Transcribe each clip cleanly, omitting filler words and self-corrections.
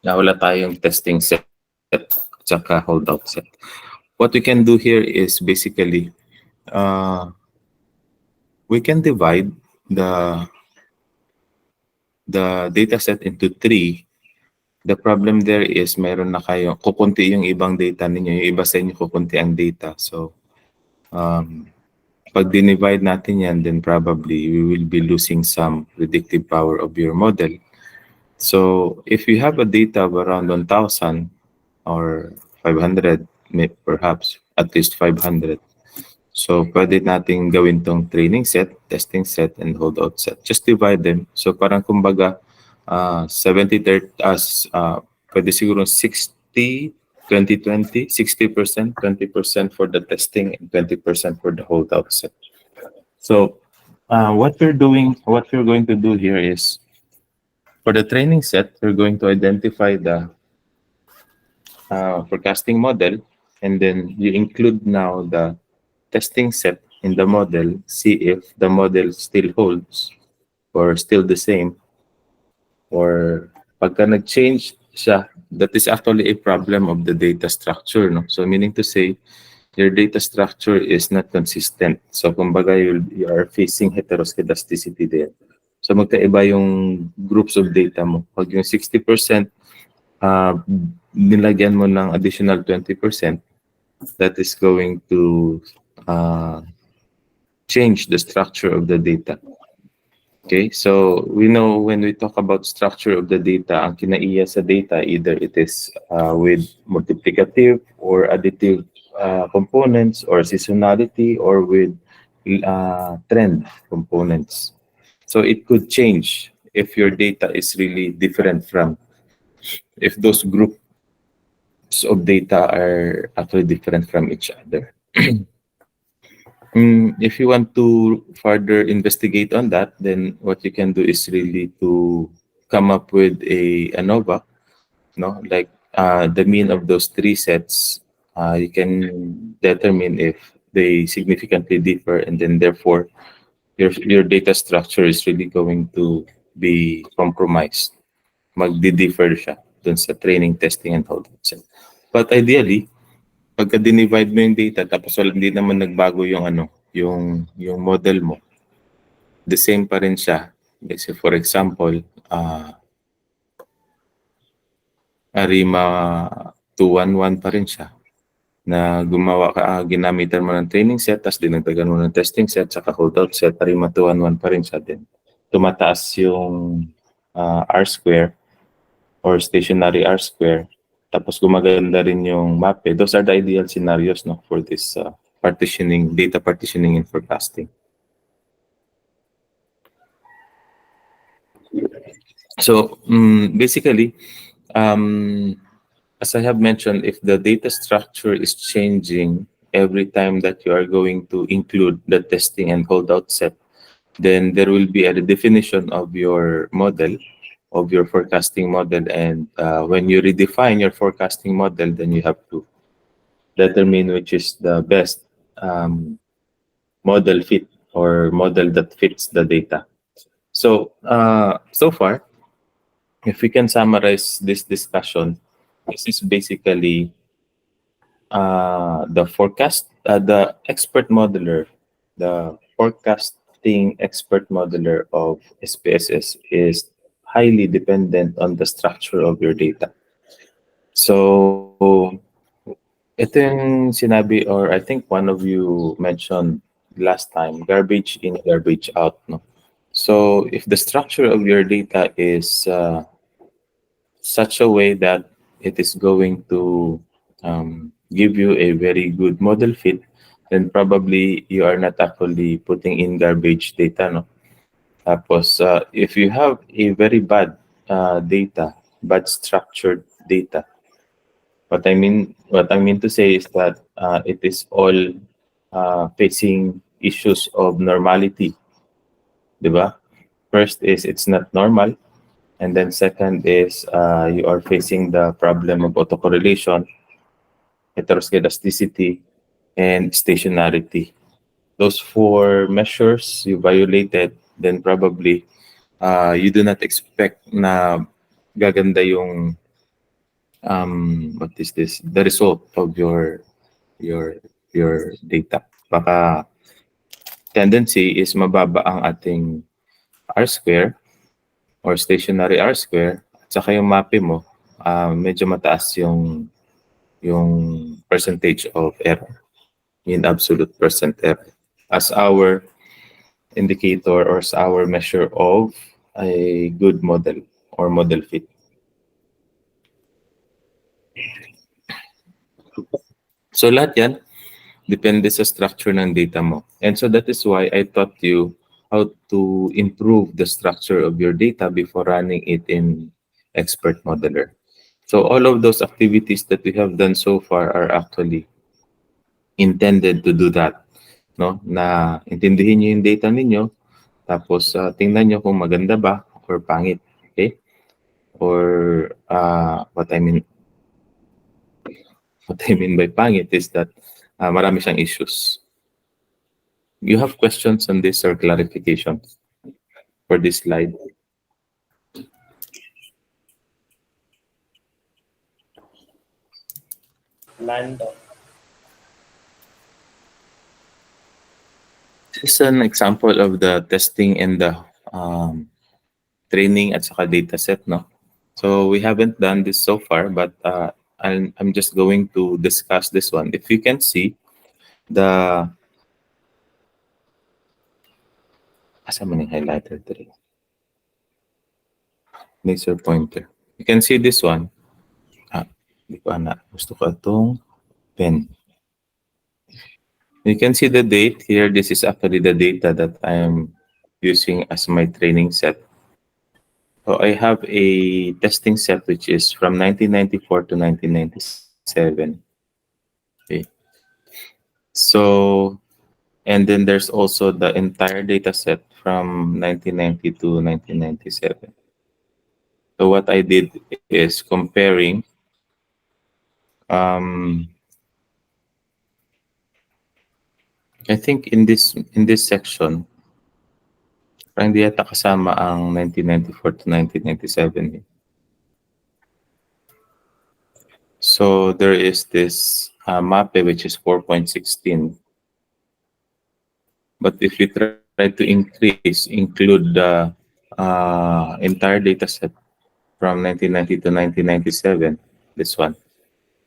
na wala tayong testing set at saka holdout set. What we can do here is basically we can divide the data set into three. The problem there is meron na kayo, kukunti yung ibang data ninyo, yung iba sa inyo kukunti ang data. So, pag dinivide natin yan, then probably we will be losing some predictive power of your model. So, if you have a data of around 1,000 or 500, perhaps at least 500, so pwede natin gawin tong training set, testing set, and holdout set. Just divide them. So, parang kumbaga, 70-30, pwede siguro 60, 20-20, 60%, 20% for the testing, and 20% for the holdout set. So what we're going to do here is, for the training set, we're going to identify the forecasting model, and then you include now the testing set in the model, see if the model still holds or still the same. Or pagka nag-change siya, that is actually a problem of the data structure, no? So meaning to say, your data structure is not consistent. So kumbaga, you are facing heteroscedasticity there. So magkaiba yung groups of data mo. Pag yung 60%, nilagyan mo ng additional 20%, that is going to change the structure of the data. Okay, so we know when we talk about structure of the data, ang kinaiya sa data, either it is with multiplicative or additive components, or seasonality, or with trend components. So it could change if your data is really different from, if those groups of data are actually different from each other. If you want to further investigate on that, then what you can do is really to come up with a ANOVA, no? Like the mean of those three sets, you can determine if they significantly differ, and then therefore your data structure is really going to be compromised. Magdi-differ siya dun sa training, testing, and holdout set. But ideally, pagka dinivide mo yung data tapos hindi naman nagbago yung yung model mo, the same pa rin siya. Kasi for example, ARIMA 211 pa rin siya, na ginamitan mo ng training set, tapos dinagdagan mo ng testing set, saka holdout set, ARIMA 211 pa rin siya din. Tumataas yung R-square or stationary R-square, tapos gumaganda rin yung MAPE. Those are the ideal scenarios, no, for this partitioning, data partitioning and forecasting. So basically, as I have mentioned, if the data structure is changing every time that you are going to include the testing and holdout set, then there will be a redefinition of your model, of your forecasting model. And when you redefine your forecasting model, then you have to determine which is the best model fit, or model that fits the data. So, so far, if we can summarize this discussion, this is basically the expert modeler, the forecasting expert modeler of SPSS is highly dependent on the structure of your data. So, ito yung sinabi, or I think one of you mentioned last time, garbage in, garbage out, no? So if the structure of your data is such a way that it is going to give you a very good model fit, then probably you are not actually putting in garbage data, no? Tapos, if you have a very bad data, bad structured data, what I mean to say is that it is all facing issues of normality, diba? First is it's not normal, and then second is you are facing the problem of autocorrelation, heteroscedasticity, and stationarity. Those four measures you violated, then probably you do not expect na gaganda yung what is this? The result of your your data. Baka tendency is mababa ang ating R square or stationary R square at saka yung MAPE mo, medyo mataas yung percentage of error in absolute percent error as our indicator or as our measure of a good model or model fit. So lahat yan, depende sa structure ng data mo. And so that is why I taught you how to improve the structure of your data before running it in Expert Modeler. So all of those activities that we have done so far are actually intended to do that. No? Na intindihin niyo yung data ninyo, tapos tingnan niyo kung maganda ba or pangit. Okay? Or what I mean by pangit is that marami siyang issues. You have questions on this or clarification for this slide? Lando. This is an example of the testing and the training at saka data set, no? So we haven't done this so far, but I'm just going to discuss this one. If you can see the asa man yung highlighter today? Laser pointer. You can see this one. Di ko na. Gusto ko itong pen. You can see the date here. This is actually the data that I am using as my training set. So I have a testing set which is from 1994 to 1997. Okay. So, and then there's also the entire data set from 1990 to 1997. So what I did is comparing I think in this section, parang di yata kasama ang 1994 to 1997. So there is this MAPE which is 4.16. But if you try to include the entire data set from 1990 to 1997, this one,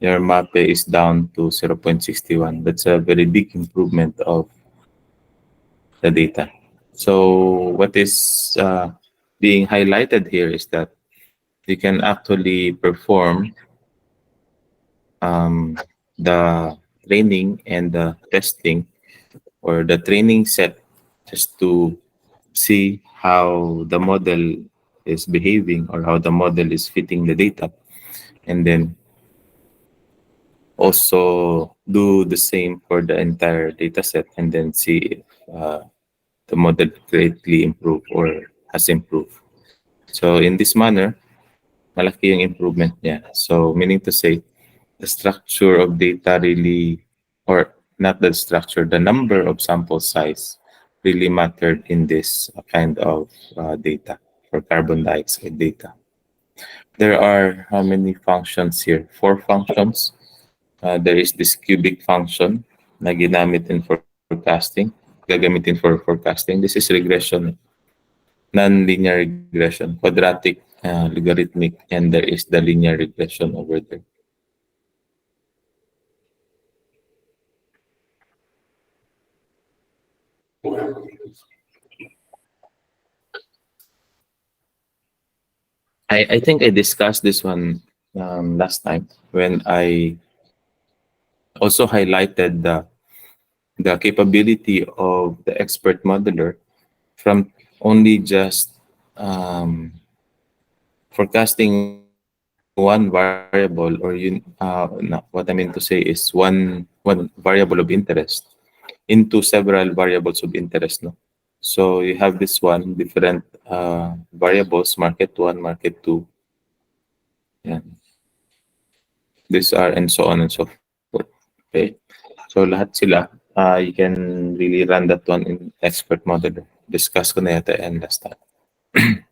your MAPE is down to 0.61. That's a very big improvement of the data. So what is being highlighted here is that you can actually perform the training and the testing or the training set just to see how the model is behaving or how the model is fitting the data, and then also do the same for the entire data set and then see if the model greatly improved or has improved. So in this manner, malaki yung improvement niya. So meaning to say, the structure of data really, or not the structure, the number of sample size really mattered in this kind of data for carbon dioxide data. There are how many functions here? 4 functions. There is this cubic function na ginamit in forecasting, gagamitin for forecasting. This is regression, non-linear regression, quadratic, logarithmic, and there is the linear regression over there. I think I discussed this one last time when I also highlighted the capability of the expert modeler from only just forecasting one variable, or what I mean to say is one variable of interest into several variables of interest. No? So you have this one different variables, market 1, market 2. Yeah. These are and so on and so forth. Okay. So lahat sila, you can really run that one in expert model. Discuss ko na yata yan last time.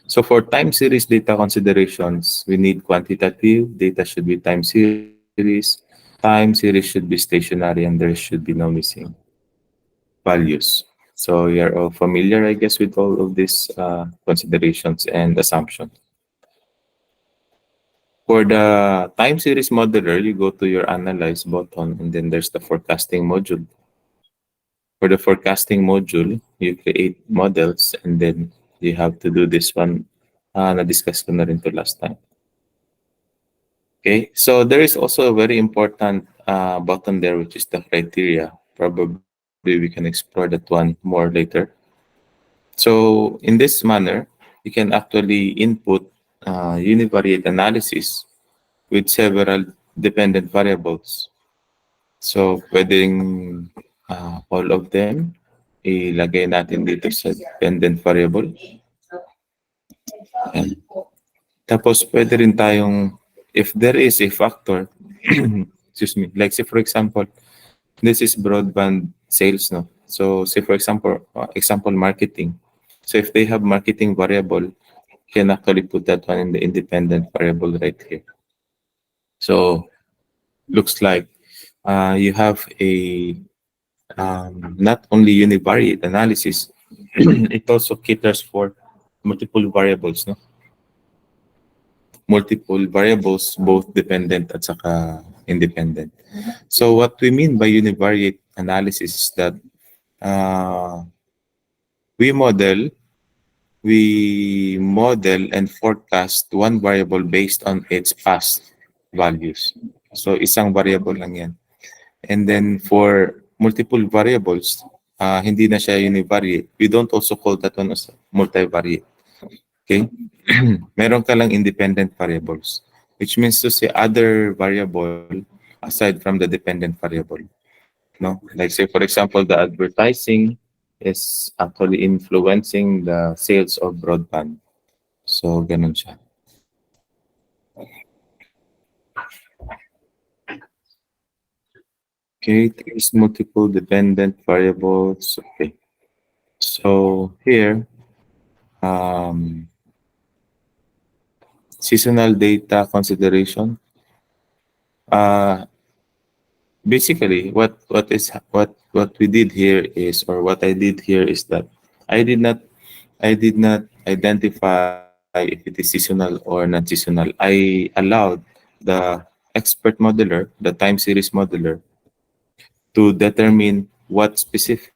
So for time series data considerations, we need quantitative data should be time series. Time series should be stationary and there should be no missing values. So you're all familiar, I guess, with all of these considerations and assumptions. For the time series modeler, you go to your analyze button and then there's the forecasting module. For the forecasting module, you create models and then you have to do this one. Na-discuss ko na rin to last time. Okay, so there is also a very important button there, which is the criteria. Probably we can explore that one more later. So in this manner, you can actually input univariate analysis with several dependent variables. So pwedeng all of them ilagay natin dito sa dependent variable. Ayan. Tapos pwede rin tayong, if there is a factor, excuse me, like say for example, this is broadband sales, no? So say for example marketing. So if they have marketing variable, you can actually put that one in the independent variable right here. So looks like you have a not only univariate analysis, it also caters for multiple variables, no? Multiple variables, both dependent at saka independent. So what we mean by univariate analysis is that uh, we model we model and forecast one variable based on its past values. So isang variable lang yan. And then for multiple variables, hindi na siya univariate. We don't also call that one as multivariate. Okay? Meron ka lang independent variables, which means to say other variable aside from the dependent variable. No? Like say for example, the advertising is actually influencing the sales of broadband. So ganun siya. Okay, there's multiple dependent variables. Okay. So here, um, seasonal data consideration. Uh, Basically, what we did here is, or what I did here is that I did not I did not identify if it is seasonal or non-seasonal. I allowed the expert modeler, the time series modeler, to determine what specific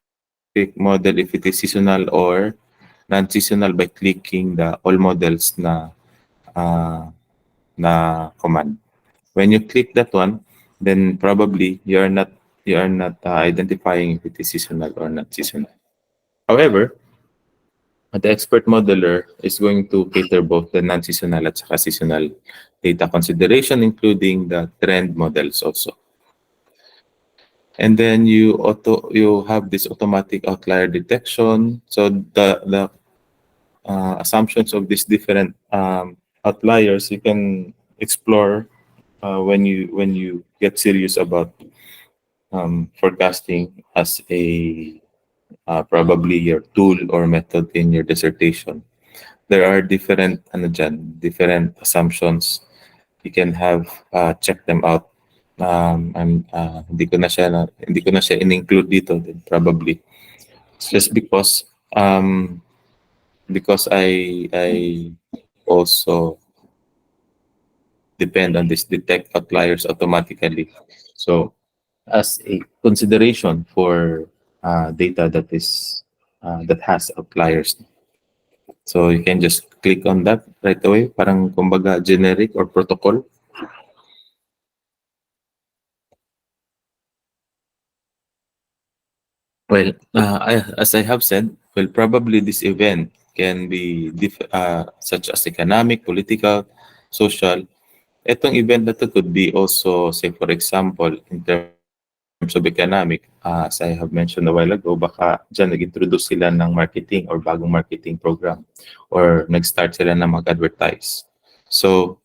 model, if it is seasonal or non-seasonal, by clicking the all models uh, na command. When you click that one, then probably you are not identifying if it is seasonal or not seasonal. However, the expert modeler is going to cater both the non-seasonal at saka seasonal data consideration, including the trend models also. And then you have this automatic outlier detection. So the assumptions of these different outliers you can explore when you get serious about forecasting as a probably your tool or method in your dissertation. There are different different assumptions. You can have check them out. Hindi ko na siya in-include dito then probably. It's just because I also depend on this detect outliers automatically. So as a consideration for data that has outliers. So you can just click on that right away, parang kumbaga generic or protocol. Well, as I have said, well, probably this event can be such as economic, political, social. Etong event na to could be also, say for example, in terms of economic, as I have mentioned a while ago, baka dyan nag-introduce sila ng marketing or bagong marketing program or nag-start sila na mag-advertise. So,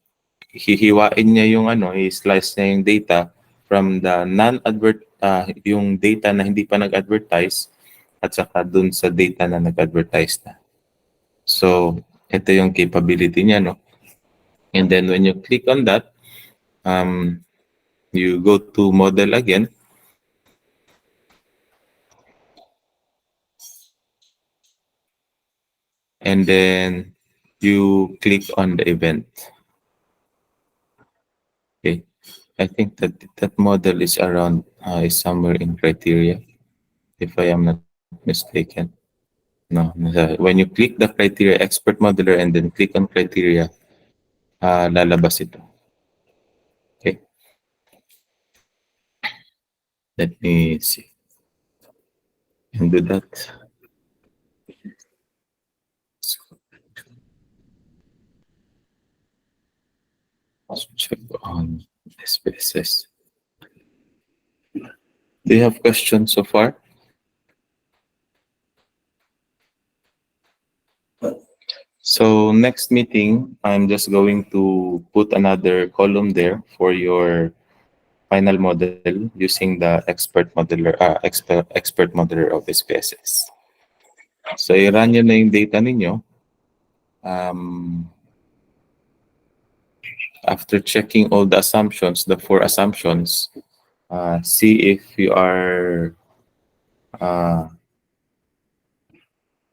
hihiwain niya yung i-slice niya yung data from the yung data na hindi pa nag-advertise at saka dun sa data na nag-advertise na. So, Ito yung capability niya, no? And then when you click on that, um, you go to model again. And then you click on the event. Okay. I think that model is around, is somewhere in criteria, if I am not mistaken. No, when you click the criteria, expert modeler, and then click on criteria, lalabas ito. Okay. Let me see. And do that. Let's check on SPSS. Do you have questions so far? So next meeting, I'm just going to put another column there for your final model using the expert modeler of SPSS. So i-run nyo na yung data ninyo. After checking all the assumptions, the 4 assumptions, see if you are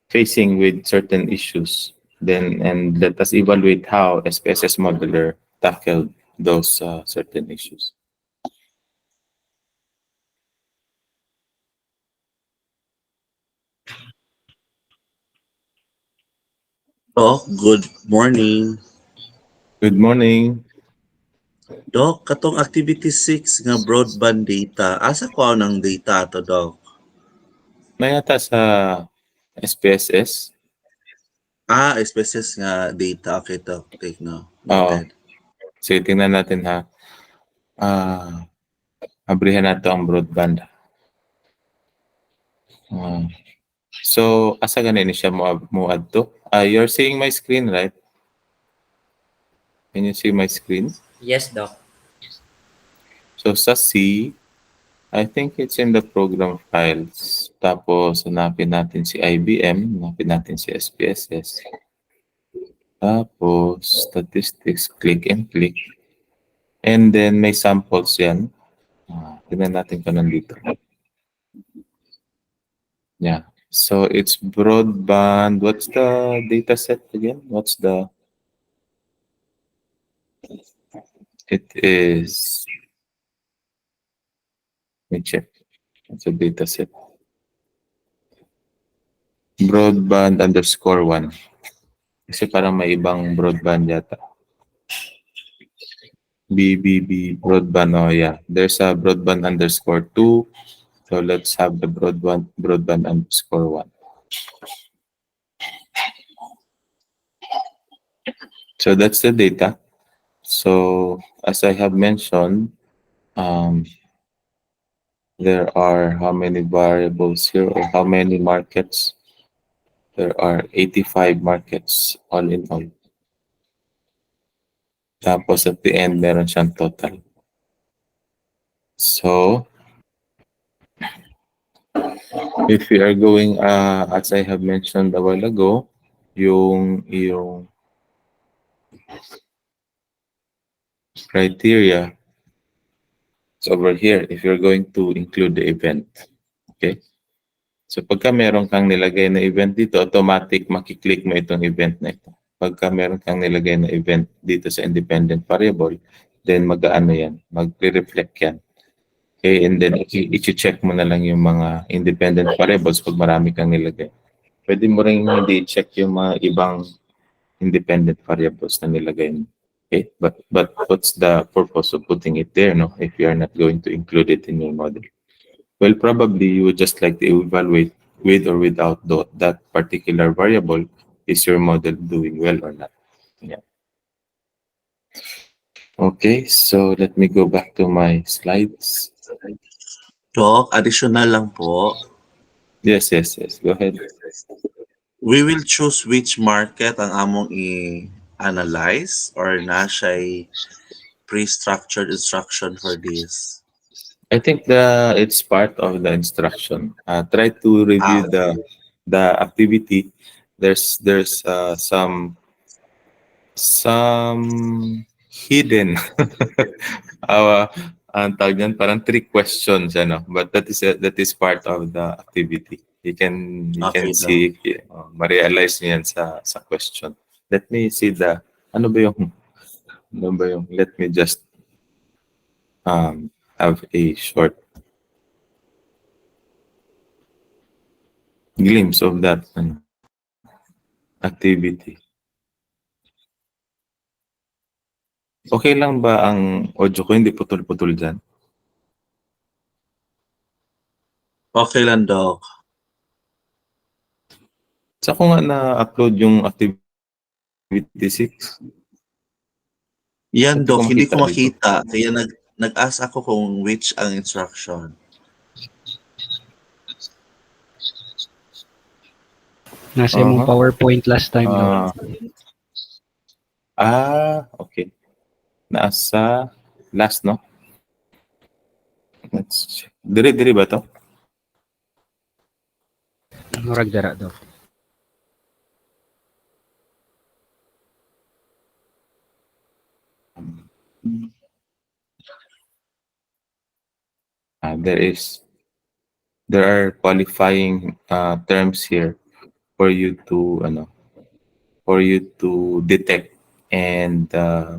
facing with certain issues. Then, and let us evaluate how SPSS modeler tackled those certain issues. Doc, good morning. Good morning. Doc, katong activity 6 nga broadband data, asa ko ng data to, Doc? Mayata sa SPSS. Species nga data. Okay, Doc. Take no. Oo. Noted. Sige, tingnan natin ha. Abrihan nato ang broadband. So, asa ganin siya mo adto? You're seeing my screen, right? Can you see my screen? Yes, Doc. So, sa C, I think it's in the program files. Tapos, hanapin natin si IBM, hanapin natin si SPSS. Tapos, statistics, click and click. And then, may samples yan. Tignan natin pa nandito. Yeah. So, it's broadband. What's the data set again? It is, let me check. It's a data set. Broadband underscore 1. Kasi parang may ibang broadband yata. BBB broadband. Oh yeah, there's a broadband underscore 2. So let's have the broadband underscore 1. So that's the data. So as I have mentioned, there are how many variables here, or how many markets? There are 85 markets all in all. Tapos at the end, meron siyang total. So, if we are going, as I have mentioned a while ago, yung criteria is over here if you're going to include the event. Okay? So, pagka meron kang nilagay na event dito, automatic makiklik mo itong event na ito. Pagka meron kang nilagay na event dito sa independent variable, then mag-ano yan, mag-reflect yan. Okay, and then i-check mo na lang yung mga independent variables pag marami kang nilagay. Pwede mo rin hindi i-check yung mga ibang independent variables na nilagay mo. Okay, but what's the purpose of putting it there, no? If you are not going to include it in your model, well, probably you would just like to evaluate with or without that particular variable. Is your model doing well or not? Yeah. Okay, so let me go back to my slides. Doc, additional lang po. Yes. Go ahead. We will choose which market ang among i-analyze or na siya'y pre-structured instruction for this. I think it's part of the instruction. Try to review the activity. There's some Some hidden ang tawag niyan, parang trick questions ano, but that is part of the activity. You can Okay, Doc. see ma-realize niyo yan sa question. Let me see the ano ba yung let me just have a short glimpse of that activity. Okay lang ba ang audio ko hindi putol-putol dyan? Okay lang, Doc. Sa ko nga na-upload yung activity 6. Yan, Hindi ko Doc, hindi makita ko dito. makita. Kaya nag-ask ako kung which ang instruction. Nasa imong Uh-huh. PowerPoint last time, Doc. Okay. Nasa last, no? Let's check. Dire ba to? Murag dara, Doc. There are qualifying terms here for you to detect and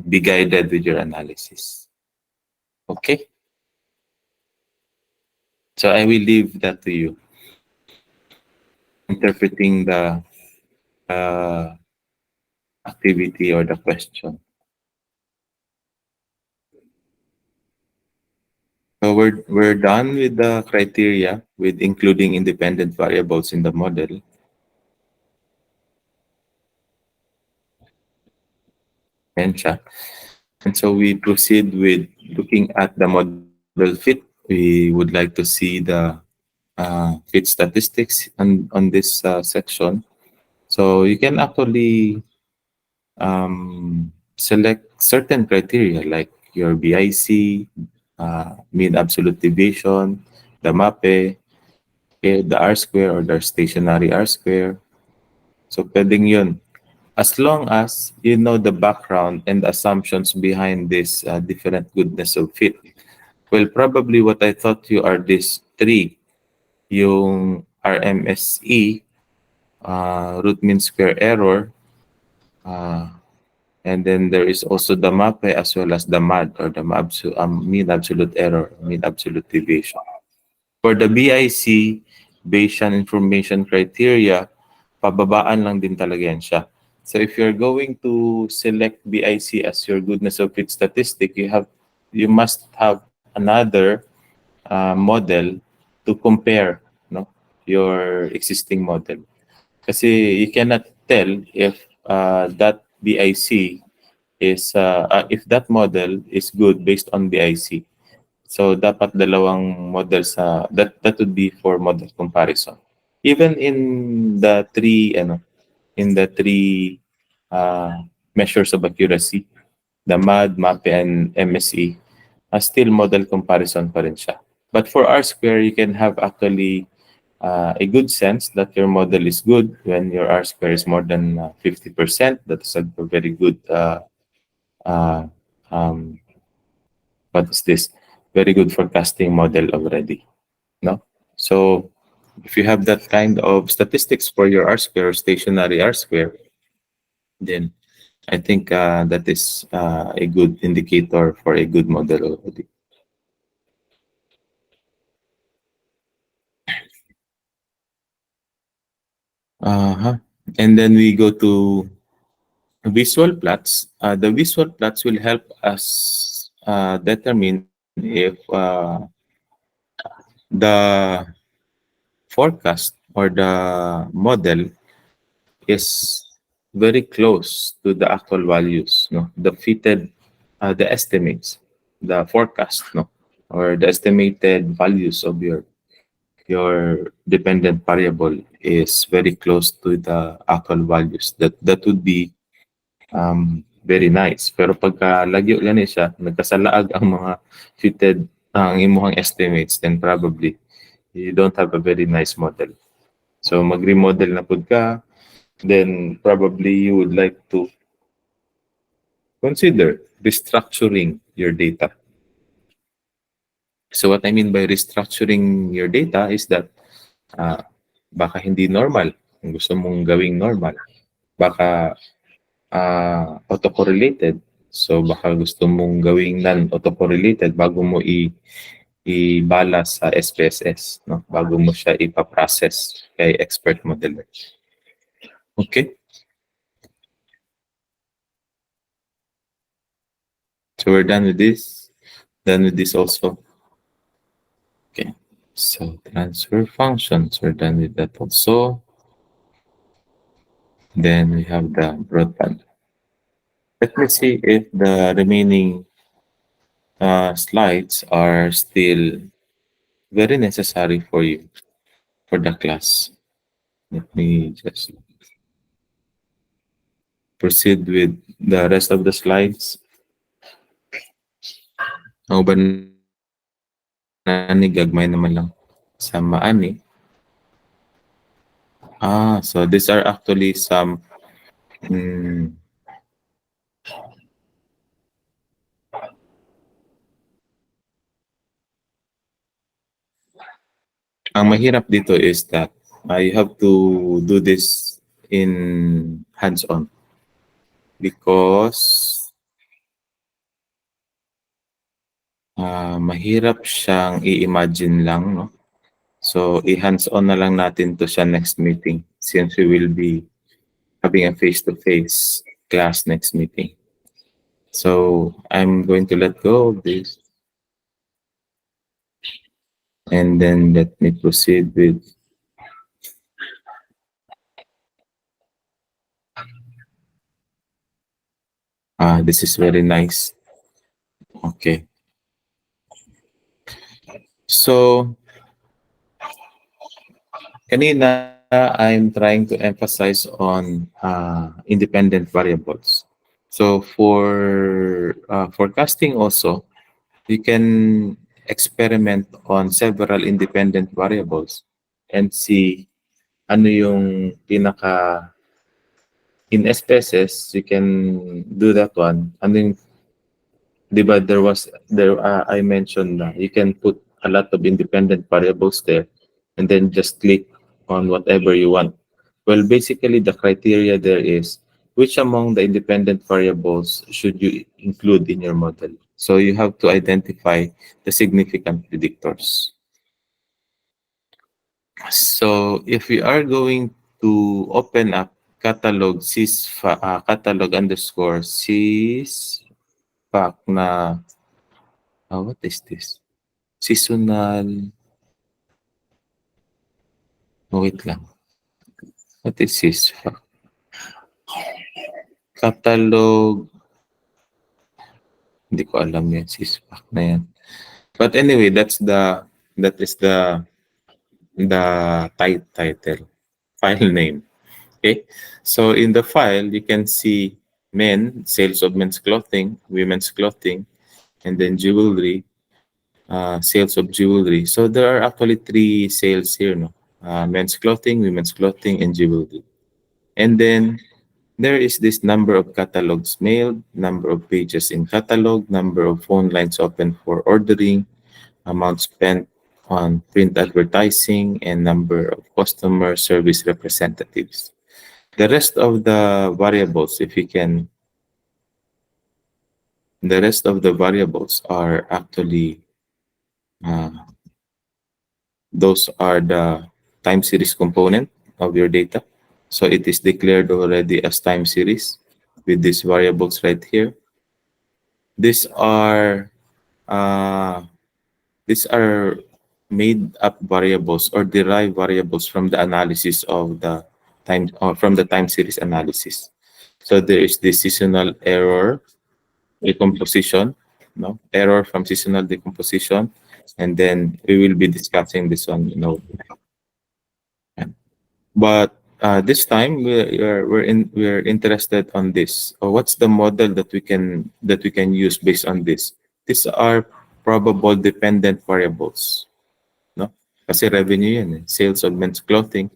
be guided with your analysis. Okay? So I will leave that to you. Interpreting the activity or the question. So we're done with the criteria with including independent variables in the model. And so we proceed with looking at the model fit. We would like to see the fit statistics on this section. So you can actually select certain criteria like your BIC, mean absolute deviation, the MAPE, the R square or the stationary R square. So pwedeng yun. As long as you know the background and the assumptions behind this different goodness of fit. Well, probably what I thought you are these three. Yung RMSE, root mean square error, and then there is also the MAPE as well as the MAD or the mean absolute error, mean absolute deviation. For the BIC, Bayesian information criteria, pababaan lang din talaga yan siya. So if you're going to select BIC as your goodness of fit statistic, you must have another model to compare your existing model. Kasi you cannot tell if that BIC if that model is good based on BIC. So dapat dalawang models that would be for model comparison. Even in the three measures of accuracy, the MAD, MAPE, and MSE, still model comparison pa rin siya. But for R square, you can have actually a good sense that your model is good when your R square is more than 50%. That's a very good what is this? Very good forecasting model already. No? So if you have that kind of statistics for your R square or stationary R square, then I think that is a good indicator for a good model already. Uh-huh. And then we go to visual plots. The visual plots will help us determine if the forecast or the model is very close to the actual values, no? The estimates, the forecast, no? Or the estimated values of your dependent variable is very close to the actual values. That would be very nice. Pero pagka lagyo lang siya, nagkasalaag ang mga fitted ang imuhang estimates, then probably you don't have a very nice model. So mag-remodel na pud ka, then probably you would like to consider restructuring your data. So what I mean by restructuring your data is that baka hindi normal. Kung gusto mong gawing normal, baka autocorrelated. So baka gusto mong gawing non-autocorrelated bago mo ibala sa SPSS, no? Bago mo siya ipaprocess kay expert modeler. Okay? So we're done with this. Done with this also. Okay. So transfer functions, we're done with that also. Then we have the broadband. Let me see if the remaining slides are still very necessary for you for the class. Let me just proceed with the rest of the slides. Ang uban na ni gagmay naman lang sa maani. So these are actually some ang mahirap dito is that you have to do this in hands-on because mahirap siyang i-imagine lang, no? So i-hands-on na lang natin to siya next meeting since we will be having a face-to-face class next meeting. So I'm going to let go of this. And then let me proceed with this is very nice. Okay. So kanina I'm trying to emphasize on independent variables. So for forecasting also, you can experiment on several independent variables and see ano yung pinaka in SPSS, you can do that one. Ano yung, di ba, I mentioned na you can put a lot of independent variables there and then just click on whatever you want. Well, basically the criteria there is which among the independent variables should you include in your model. So you have to identify the significant predictors. So if we are going to open up catalog catalog underscore sysfac na what is this? Seasonal. Wait lang. What is sysfac? Catalog. Hindi ko alam yan. Sysfac na yan. But anyway, that is the title, file name. Okay. So in the file, you can see sales of men's clothing, women's clothing, and then jewelry, sales of jewelry. So there are actually 3 sales here, no? Men's clothing, women's clothing, and jewelry. And then there is this number of catalogs mailed, number of pages in catalog, number of phone lines open for ordering, amount spent on print advertising, and number of customer service representatives. The rest of the variables, the rest of the variables are actually, those are the time series component of your data. So it is declared already as time series with these variables right here. These are made up variables or derived variables from the analysis of the time from the time series analysis. So there is the seasonal error decomposition, no error from seasonal decomposition, and then we will be discussing this one, But this time we're interested on this. What's the model that we can use based on this? These are probable dependent variables, no? Kasi revenue yan, sales of men's clothing.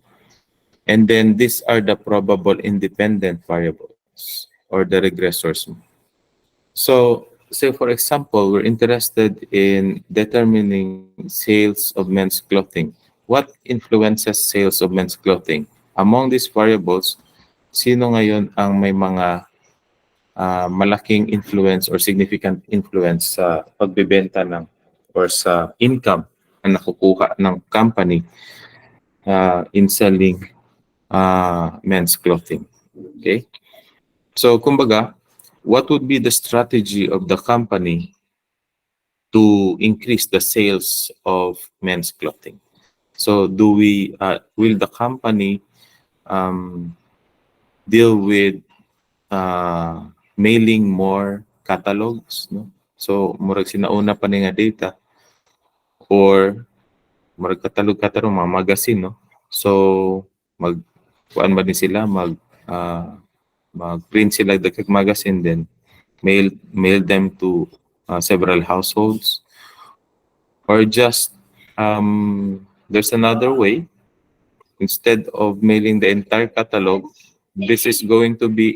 And then these are the probable independent variables or the regressors. So, say for example, we're interested in determining sales of men's clothing. What influences sales of men's clothing? Among these variables, sino ngayon ang may mga malaking influence or significant influence sa pagbebenta ng or sa income na nakukuha ng company in selling men's clothing? Okay? So, kumbaga, what would be the strategy of the company to increase the sales of men's clothing? So, will the company deal with mailing more catalogs, no? So, murag sinauna pa ni nga data or murag katalog mga magazine, no? So, kuan ba ni sila mag-print sila dagdag magazine, then mail them to several households, or just there's another way. Instead of mailing the entire catalog, this is going to be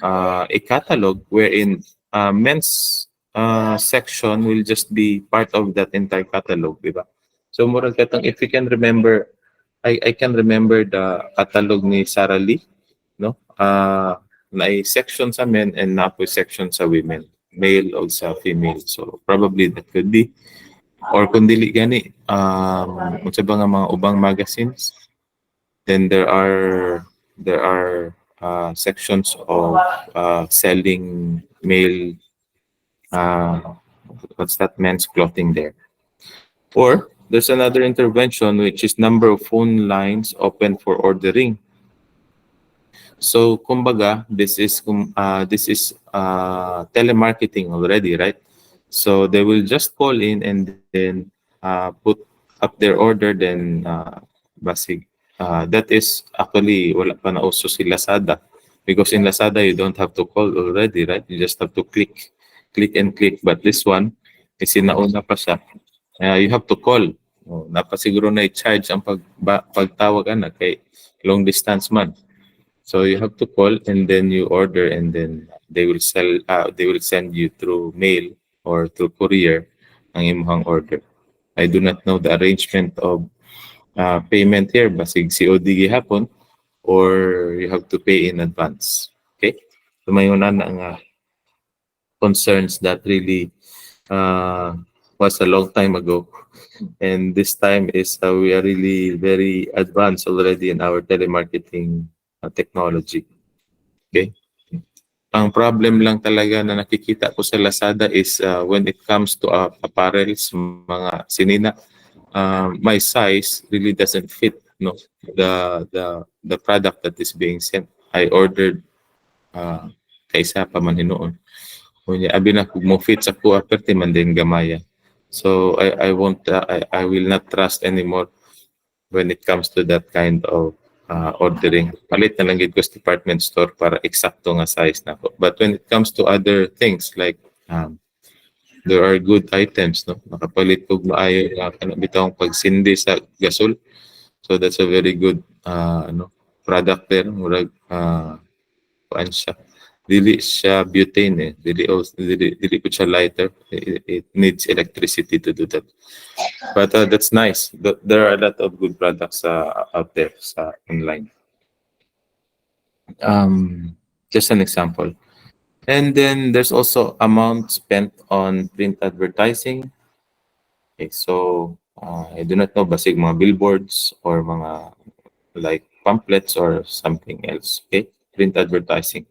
a catalog wherein men's section will just be part of that entire catalog, diba? So murag katong, if you can remember, I can remember the catalog ni Sarah Lee, no? Na section sa men and na po section sa women, male o sa female. So probably that could be, or kung dili gani unsa ba nga mga ubang magazines, then there are sections of selling male what's that, men's clothing there. Or there's another intervention, which is number of phone lines open for ordering. So kumbaga, this is telemarketing already, right? So they will just call in and then put up their order, then basig that is actually wala pa na uso si Lazada, because in Lazada you don't have to call already, right? You just have to click and click. But this one is sinauna pa siya. You have to call. Napasiguro na i-charge ang pagtawag na kay long distance man. So you have to call and then you order, and then they will send you through mail or through courier ang imong order. I do not know the arrangement of payment here, basig COD gihapon or you have to pay in advance. Okay? So may una na concerns that really was a long time ago, and this time is we are really very advanced already in our telemarketing technology. Okay? Ang problem lang talaga na nakikita ko sa Lazada is when it comes to apparels, mga sinina, my size really doesn't fit, no, the product that is being sent. I ordered kaysa pa man hinoon. Kunya abi na kung mo fit sa kuha perti man din gamaya. So I will not trust anymore when it comes to that kind of ordering. Palit na lang gid ko sa department store para eksakto nga size na ko. But when it comes to other things like there are good items, no? Nakapalit og maayo nga bitawng pagsindi sa gasol. So that's a very good product there. Murag kuan siya. Dili siya butane, dili po siya lighter. It needs electricity to do that. But that's nice. There are a lot of good products out there sa online. Just an example. And then there's also amount spent on print advertising. Okay, so I do not know, basig mga billboards or mga like pamphlets or something else. Okay, print advertising.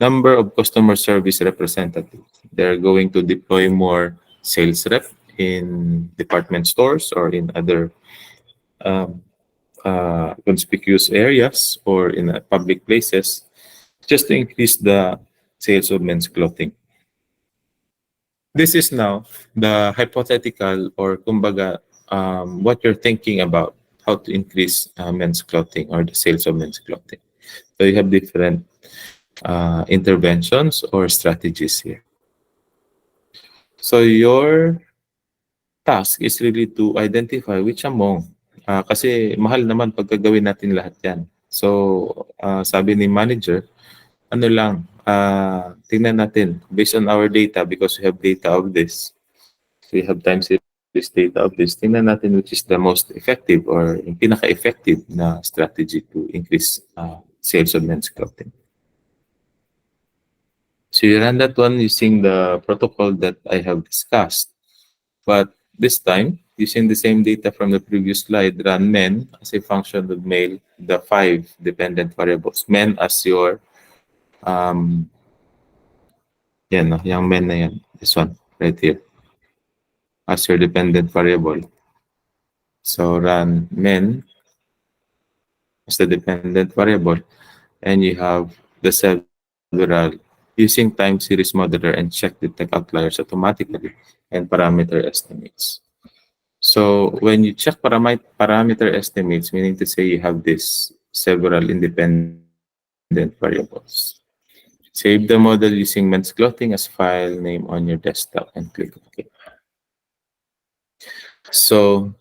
Number of customer service representatives. They're going to deploy more sales rep in department stores or in other conspicuous areas or in public places, just to increase the sales of men's clothing. This is now the hypothetical, or kumbaga, what you're thinking about how to increase men's clothing or the sales of men's clothing. So you have different interventions or strategies here. So your task is really to identify which among, kasi mahal naman pagkagawin natin lahat yan. So sabi ni manager, ano lang, tingnan natin based on our data because we have data of this. So we have time series data of this. Tingnan natin which is the most effective or yung pinaka-effective na strategy to increase sales of men's clothing. So you run that one using the protocol that I have discussed. But this time, using the same data from the previous slide, run men as a function of male, the 5 dependent variables. Men as your, yan, no, yung men na yan, this one, right here, as your dependent variable. So run men as the dependent variable, and you have the several using time series modeler and check detect outliers automatically and parameter estimates. So when you check parameter estimates, meaning to say you have this several independent variables. Save the model using men's clothing as file name on your desktop and click OK. So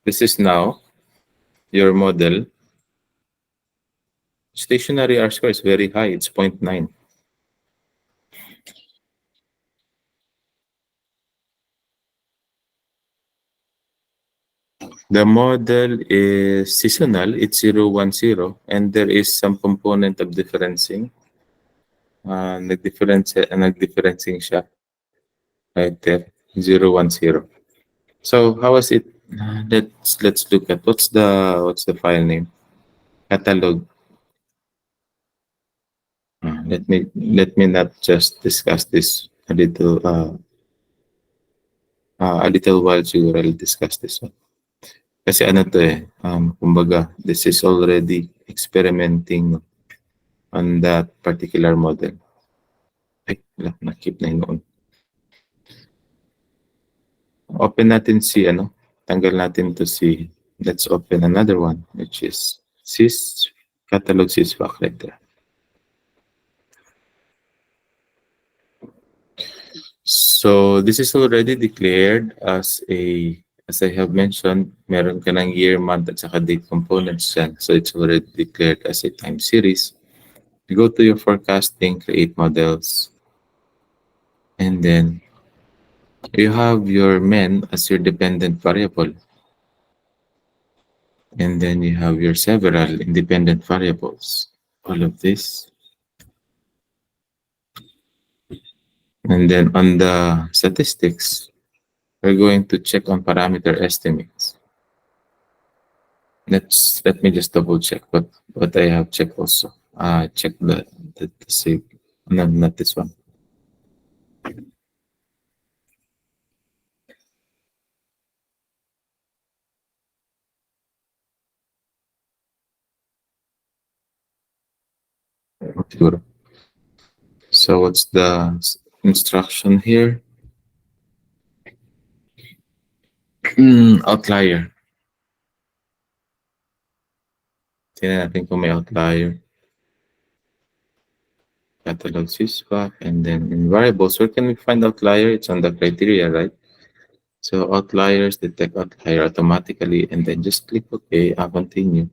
this is now your model. Stationary R square is very high. It's 0.9. The model is seasonal. It's 010, and there is some component of differencing. Nag-differencing siya right there, 010. So how was it? Let's look at what's the file name? Catalog. Let me not just discuss this a little while siguro I'll discuss this one. Kasi ano to kumbaga, this is already experimenting on that particular model. Ay, na-keep na yun noon. Open natin si tanggal natin to si, let's open another one, which is catalog sysvac right there. So this is already declared as I have mentioned, meron ka ng year, month, at saka date components dyan. So it's already declared as a time series. You go to your forecasting, create models, and then you have your men as your dependent variable. And then you have your several independent variables, all of this. And then on the statistics, we're going to check on parameter estimates. Let me just double check what I have checked also. Check the save. No, not this one. Siguro. So what's the instruction here? Outlier. Tingnan natin kung may outlier. Catalog sysvac, and then in variables, where can we find outlier? It's on the criteria, right? So outliers, detect outlier automatically, and then just click OK, continue.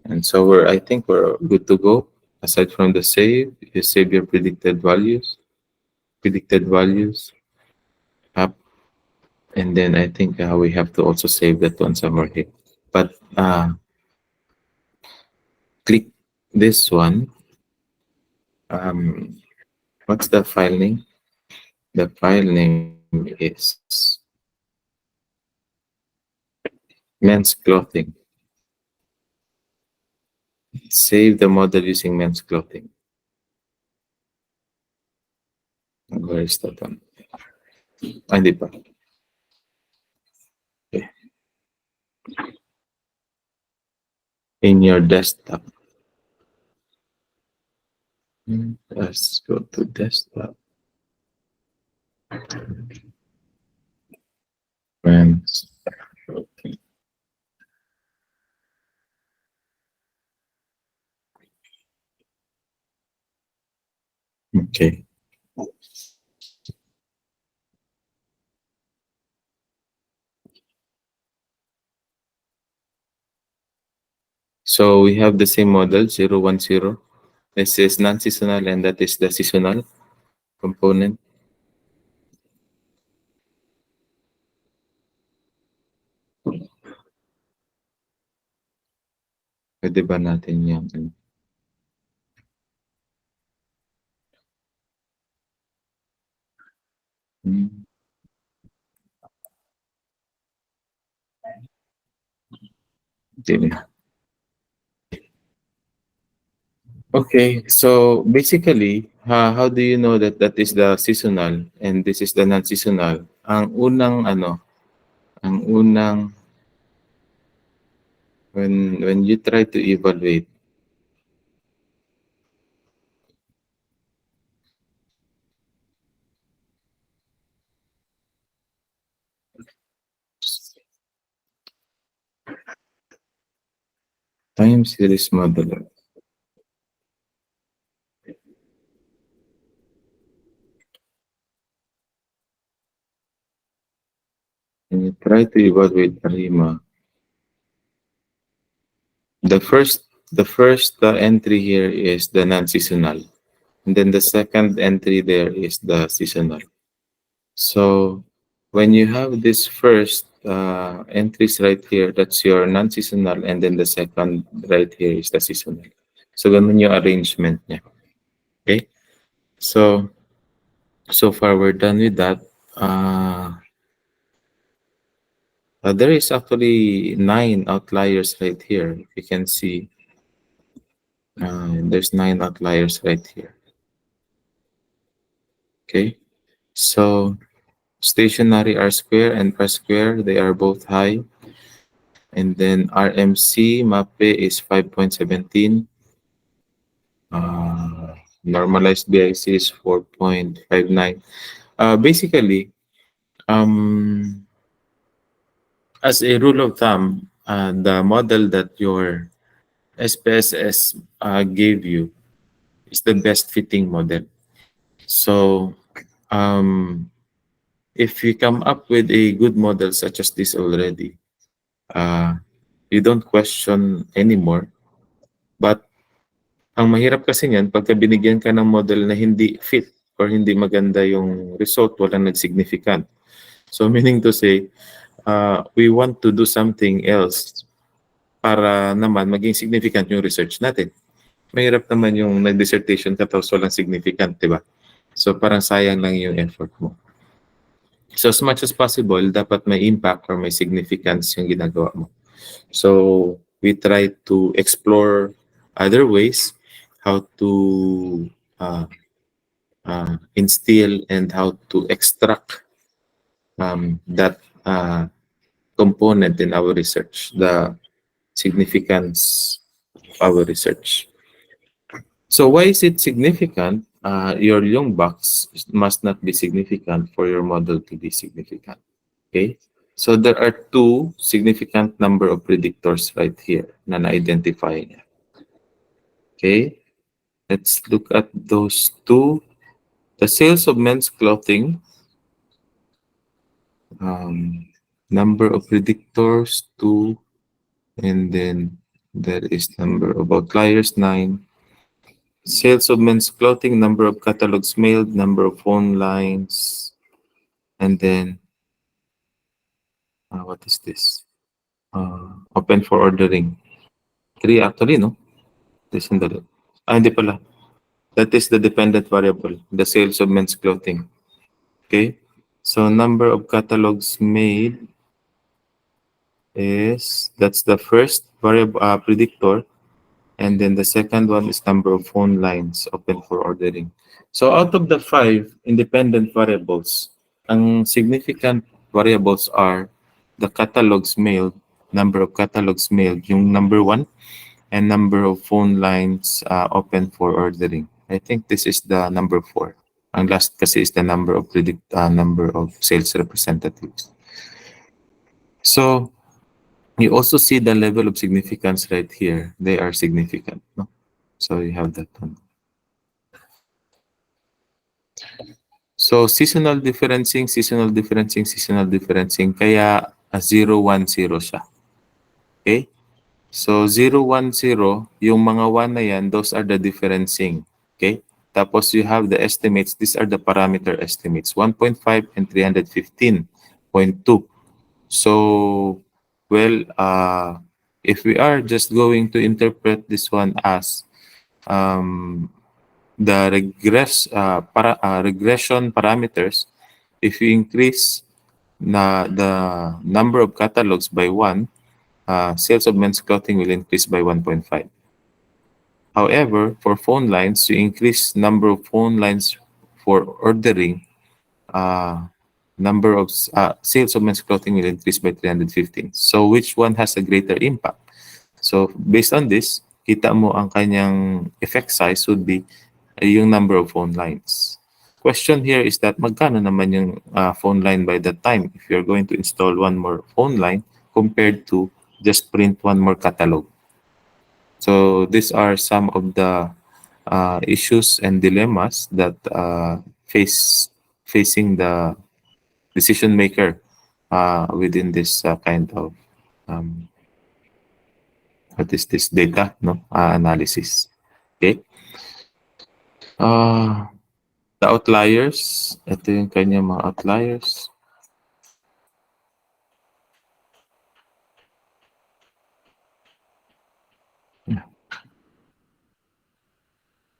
And so I think we're good to go. Aside from the save, you save your predicted values up, and then I think we have to also save that one somewhere here. But click this one. What's the file name? The file name is men's clothing. Save the model using men's clothing. Where is that one? Hindi pa. Okay. In your desktop. Let's go to desktop. Men's clothing. Okay. So we have the same model, 010. This is non-seasonal and that is the seasonal component. Pwede ba natin yung Hindi. Okay, so basically, how do you know that that is the seasonal and this is the non-seasonal? Ang unang when you try to evaluate time series modeler. When you try to evaluate ARIMA, the first entry here is the non-seasonal, and then the second entry there is the seasonal. So when you have this first entries right here, that's your non-seasonal, and then the second right here is the seasonal. So ganun yung arrangement niya. Okay? So far we're done with that. There is actually 9 outliers right here. You can see there's 9 outliers right here. Okay? So stationary R square and R square, they are both high. And then RMC MAPE is 5.17. Normalized BIC is 4.59. Basically, as a rule of thumb, the model that your SPSS gave you is the best fitting model. So if you come up with a good model such as this already, you don't question anymore. But ang mahirap kasi niyan, pagka binigyan ka ng model na hindi fit or hindi maganda yung result, walang nag-significant. So meaning to say, we want to do something else para naman maging significant yung research natin. Mahirap naman yung nag-dissertation ka tapos walang significant, di ba? So parang sayang lang yung effort mo. So as much as possible, dapat may impact or may significance yung ginagawa mo. So we try to explore other ways how to instill and how to extract that component in our research, the significance of our research. So why is it significant? Your Young box must not be significant for your model to be significant. Okay? So there are 2 significant number of predictors right here na na-identify niya. Okay? Let's look at those 2. The sales of men's clothing, number of predictors 2, and then there is number of outliers 9. Sales of men's clothing, number of catalogs mailed, number of phone lines, and then what is this? Open for ordering. 3 actually, no? This in the hindi pala. That is the dependent variable, the sales of men's clothing. Okay? So number of catalogs made is, that's the first variable predictor, and then the second one is number of phone lines open for ordering. So out of the 5 independent variables, ang significant variables are the catalogs mailed, number of catalogs mailed, yung number 1, and number of phone lines open for ordering. I think this is the number 4. Ang last kasi is the number of sales representatives. So you also see the level of significance right here. They are significant, no? So you have that one. So seasonal differencing, kaya 0, 1, 0 siya. Okay? So 0, 1, 0, yung mga 1 na yan, those are the differencing. Okay? Tapos you have the estimates. These are the parameter estimates, 1.5 and 315.2. So, well, if we are just going to interpret this one as the regression parameters, if you increase the number of catalogs by 1, sales of men's clothing will increase by 1.5. However, for phone lines, you increase number of phone lines for ordering, number of sales of men's clothing will increase by 315. So which one has a greater impact? So based on this, kita mo ang kanyang effect size would be yung number of phone lines. Question here is that magkano naman yung phone line by that time if you're going to install one more phone line compared to just print one more catalog. So these are some of the issues and dilemmas that facing the decision maker within this kind of what is this data analysis. Okay. The outliers, ito yung kanya mga outliers.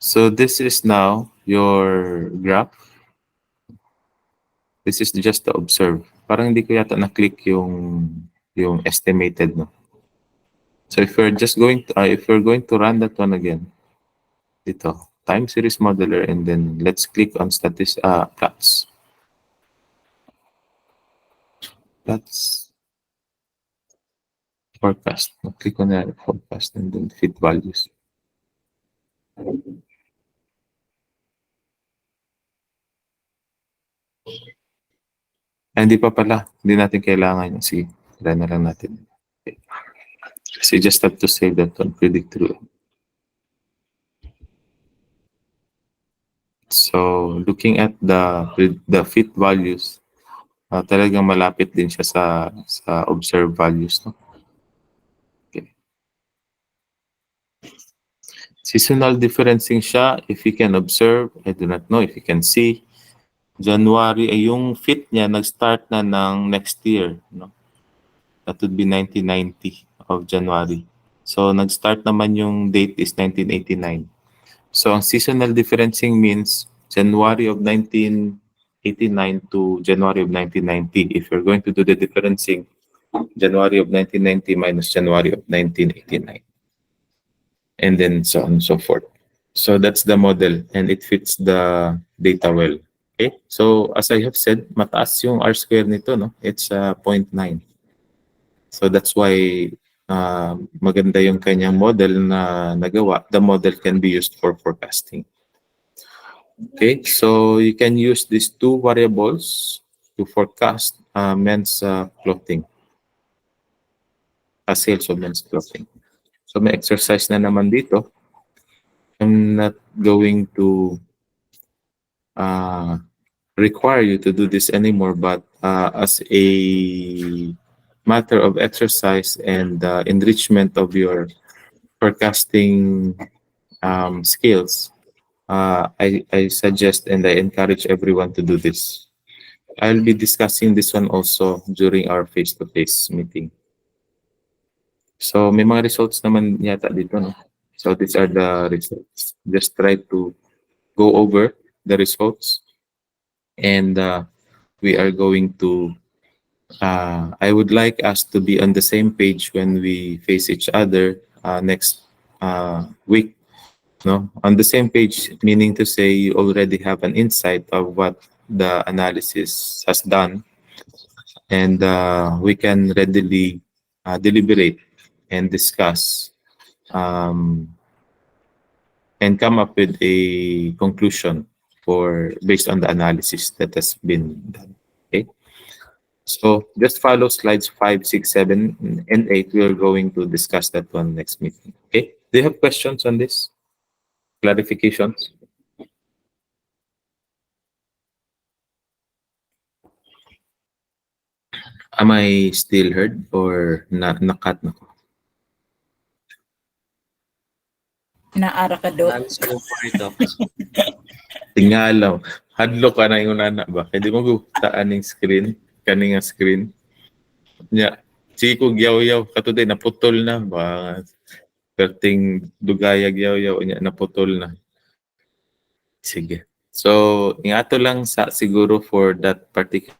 So this is now your graph. This is just to observe. Parang hindi ko yata na-click yung estimated, no? So if we're just going to, if we're going to run that one again, dito, time series modeler, and then let's click on plots. Plots. Forecast. Click on the forecast and then fit values. Hindi pa pala. Hindi natin kailangan. Sige, run na lang natin. Okay. So you just have to save that one, predict through. So looking at the fit values, talagang malapit din siya sa observed values, no? Okay. Seasonal differencing siya. If you can observe, I do not know if you can see, January ay yung fit niya nag-start na ng next year, no? That would be 1990 of January. So nag-start naman yung date is 1989. So ang seasonal differencing means January of 1989 to January of 1990. If you're going to do the differencing, January of 1990 minus January of 1989. And then so on and so forth. So that's the model and it fits the data well. Okay? So as I have said, mataas yung R-square nito, no? It's 0.9. So that's why maganda yung kanyang model na nagawa. The model can be used for forecasting. Okay, so you can use these two variables to forecast men's clothing, sales of men's clothing. So may exercise na naman dito. I'm not going to require you to do this anymore, but as a matter of exercise and enrichment of your forecasting skills, I suggest and I encourage everyone to do this. I'll be discussing this one also during our face-to-face meeting. So may mga results naman yata dito, no? So these are the results. Just try to go over the results and we are going to I would like us to be on the same page when we face each other next week. No, on the same page, meaning to say you already have an insight of what the analysis has done, and we can readily deliberate and discuss and come up with a conclusion based on the analysis that has been done. Okay, so just follow slides 5, 6, 7, and 8. We are going to discuss that one next meeting. Okay, do you have questions on this? Clarifications? Am I still heard or na-cut na ko? Naara ka do. Naalis ko po ito. Tingalaw. Hadlo ka na yung nana ba? Kaya di mo gutaan yung screen. Kaning nga screen. Nya. Sige ko yaw-yaw. Kato din, naputol na. Ba, perting dugayag yaw-yaw. Nya, naputol na. Sige. So, ingato lang sa siguro for that particular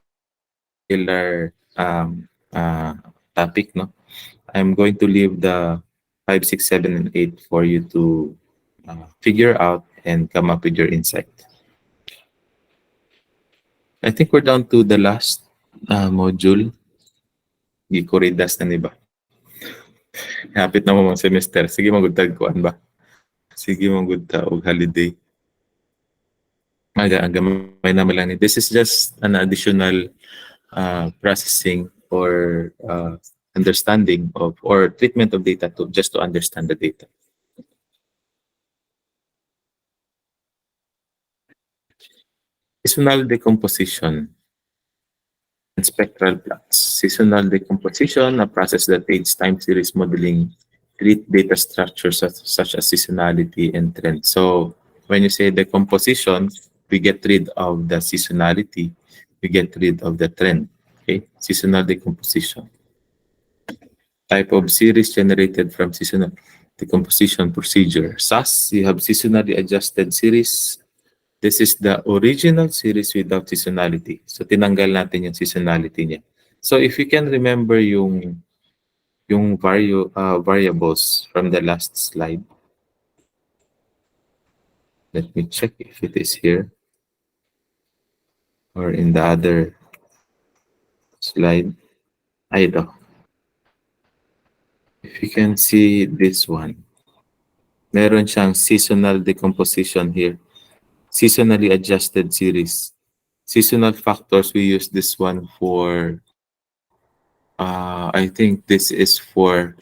topic, no? I'm going to leave the 5, 6, 7, and 8 for you to figure out and come up with your insight. I think we're down to the last module. Gikoridas na ni ba? Hapit na mo mga semester. Sige, magudtag kuan ba? Sige, magudta og holiday. Ang gamay naman lang ni. This is just an additional processing or understanding of or treatment of data to just to understand the data. Seasonal decomposition and spectral plots. Seasonal decomposition, a process that aids time series modeling, treat data structures such as seasonality and trend. So when you say decomposition, we get rid of the seasonality, we get rid of the trend. Okay, seasonal decomposition. Type of series generated from seasonal decomposition procedure. SAS, you have seasonally adjusted series. This is the original series without seasonality. So tinanggal natin yung seasonality niya. So if you can remember yung variables from the last slide. Let me check if it is here or in the other slide. Ay, ito. If you can see this one, meron siyang seasonal decomposition here. Seasonally adjusted series. Seasonal factors, we use this one for, I think this is for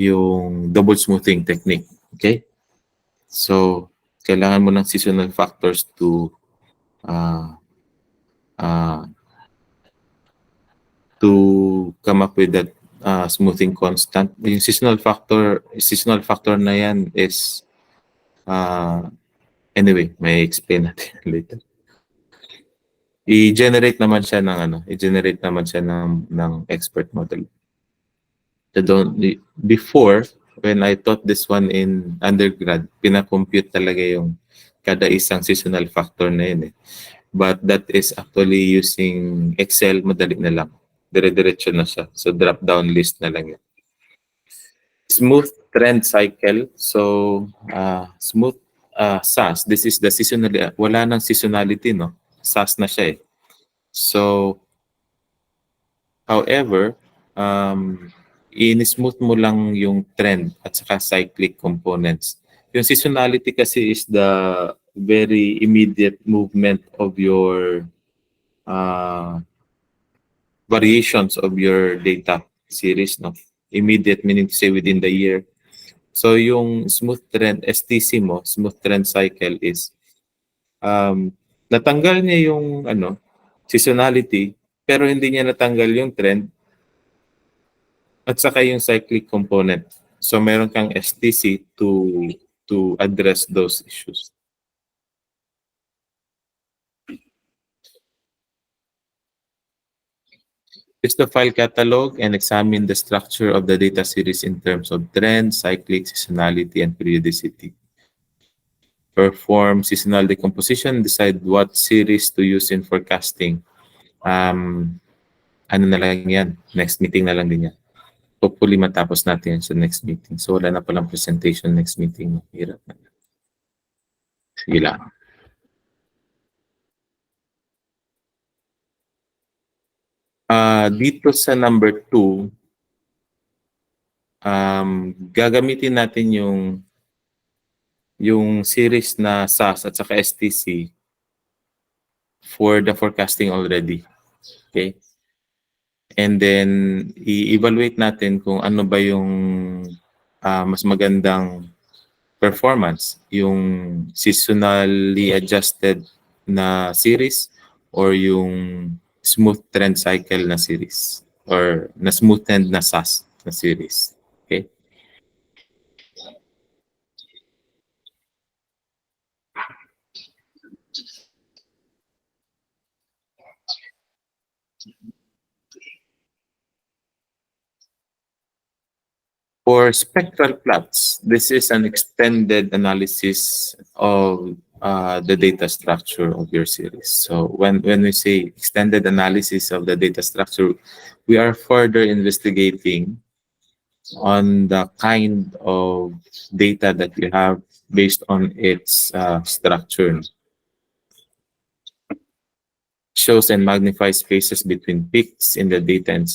yung double smoothing technique. Okay? So, kailangan mo ng seasonal factors to come up with that smoothing constant. Yung seasonal factor na yan is anyway, may explain natin later. I-generate naman siya ng expert model. So before, when I taught this one in undergrad, pina-compute talaga yung kada isang seasonal factor na yun eh. But that is actually using Excel, madali na lang. Dire-diretso na siya. So drop-down list na lang yun. Smooth trend cycle. So smooth SAS, this is the seasonality. Wala nang seasonality, no? SAS na siya eh. So, however, in-smooth mo lang yung trend at saka cyclic components. Yung seasonality kasi is the very immediate movement of your variations of your data series, no? Immediate meaning to say within the year. So yung smooth trend, STC mo, smooth trend cycle is natanggal niya yung seasonality pero hindi niya natanggal yung trend at saka yung cyclic component. So meron kang STC to address those issues. Use the file catalog and examine the structure of the data series in terms of trend, cyclic, seasonality, and periodicity. Perform seasonal decomposition, decide what series to use in forecasting. Ano na lang yan? Next meeting na lang din yan. Hopefully matapos natin yan sa next meeting. So wala na palang presentation next meeting. Hirap na. Sige lang. Dito sa number 2, gagamitin natin yung series na SAS at saka STC for the forecasting already. Okay? And then, i-evaluate natin kung ano ba yung mas magandang performance. Yung seasonally adjusted na series or yung smooth trend cycle na series or na smooth trend na SAS na series. Okay? For spectral plots, this is an extended analysis of the data structure of your series. So when we say extended analysis of the data structure, we are further investigating on the kind of data that you have based on its structure. Shows and magnifies spaces between peaks in the data and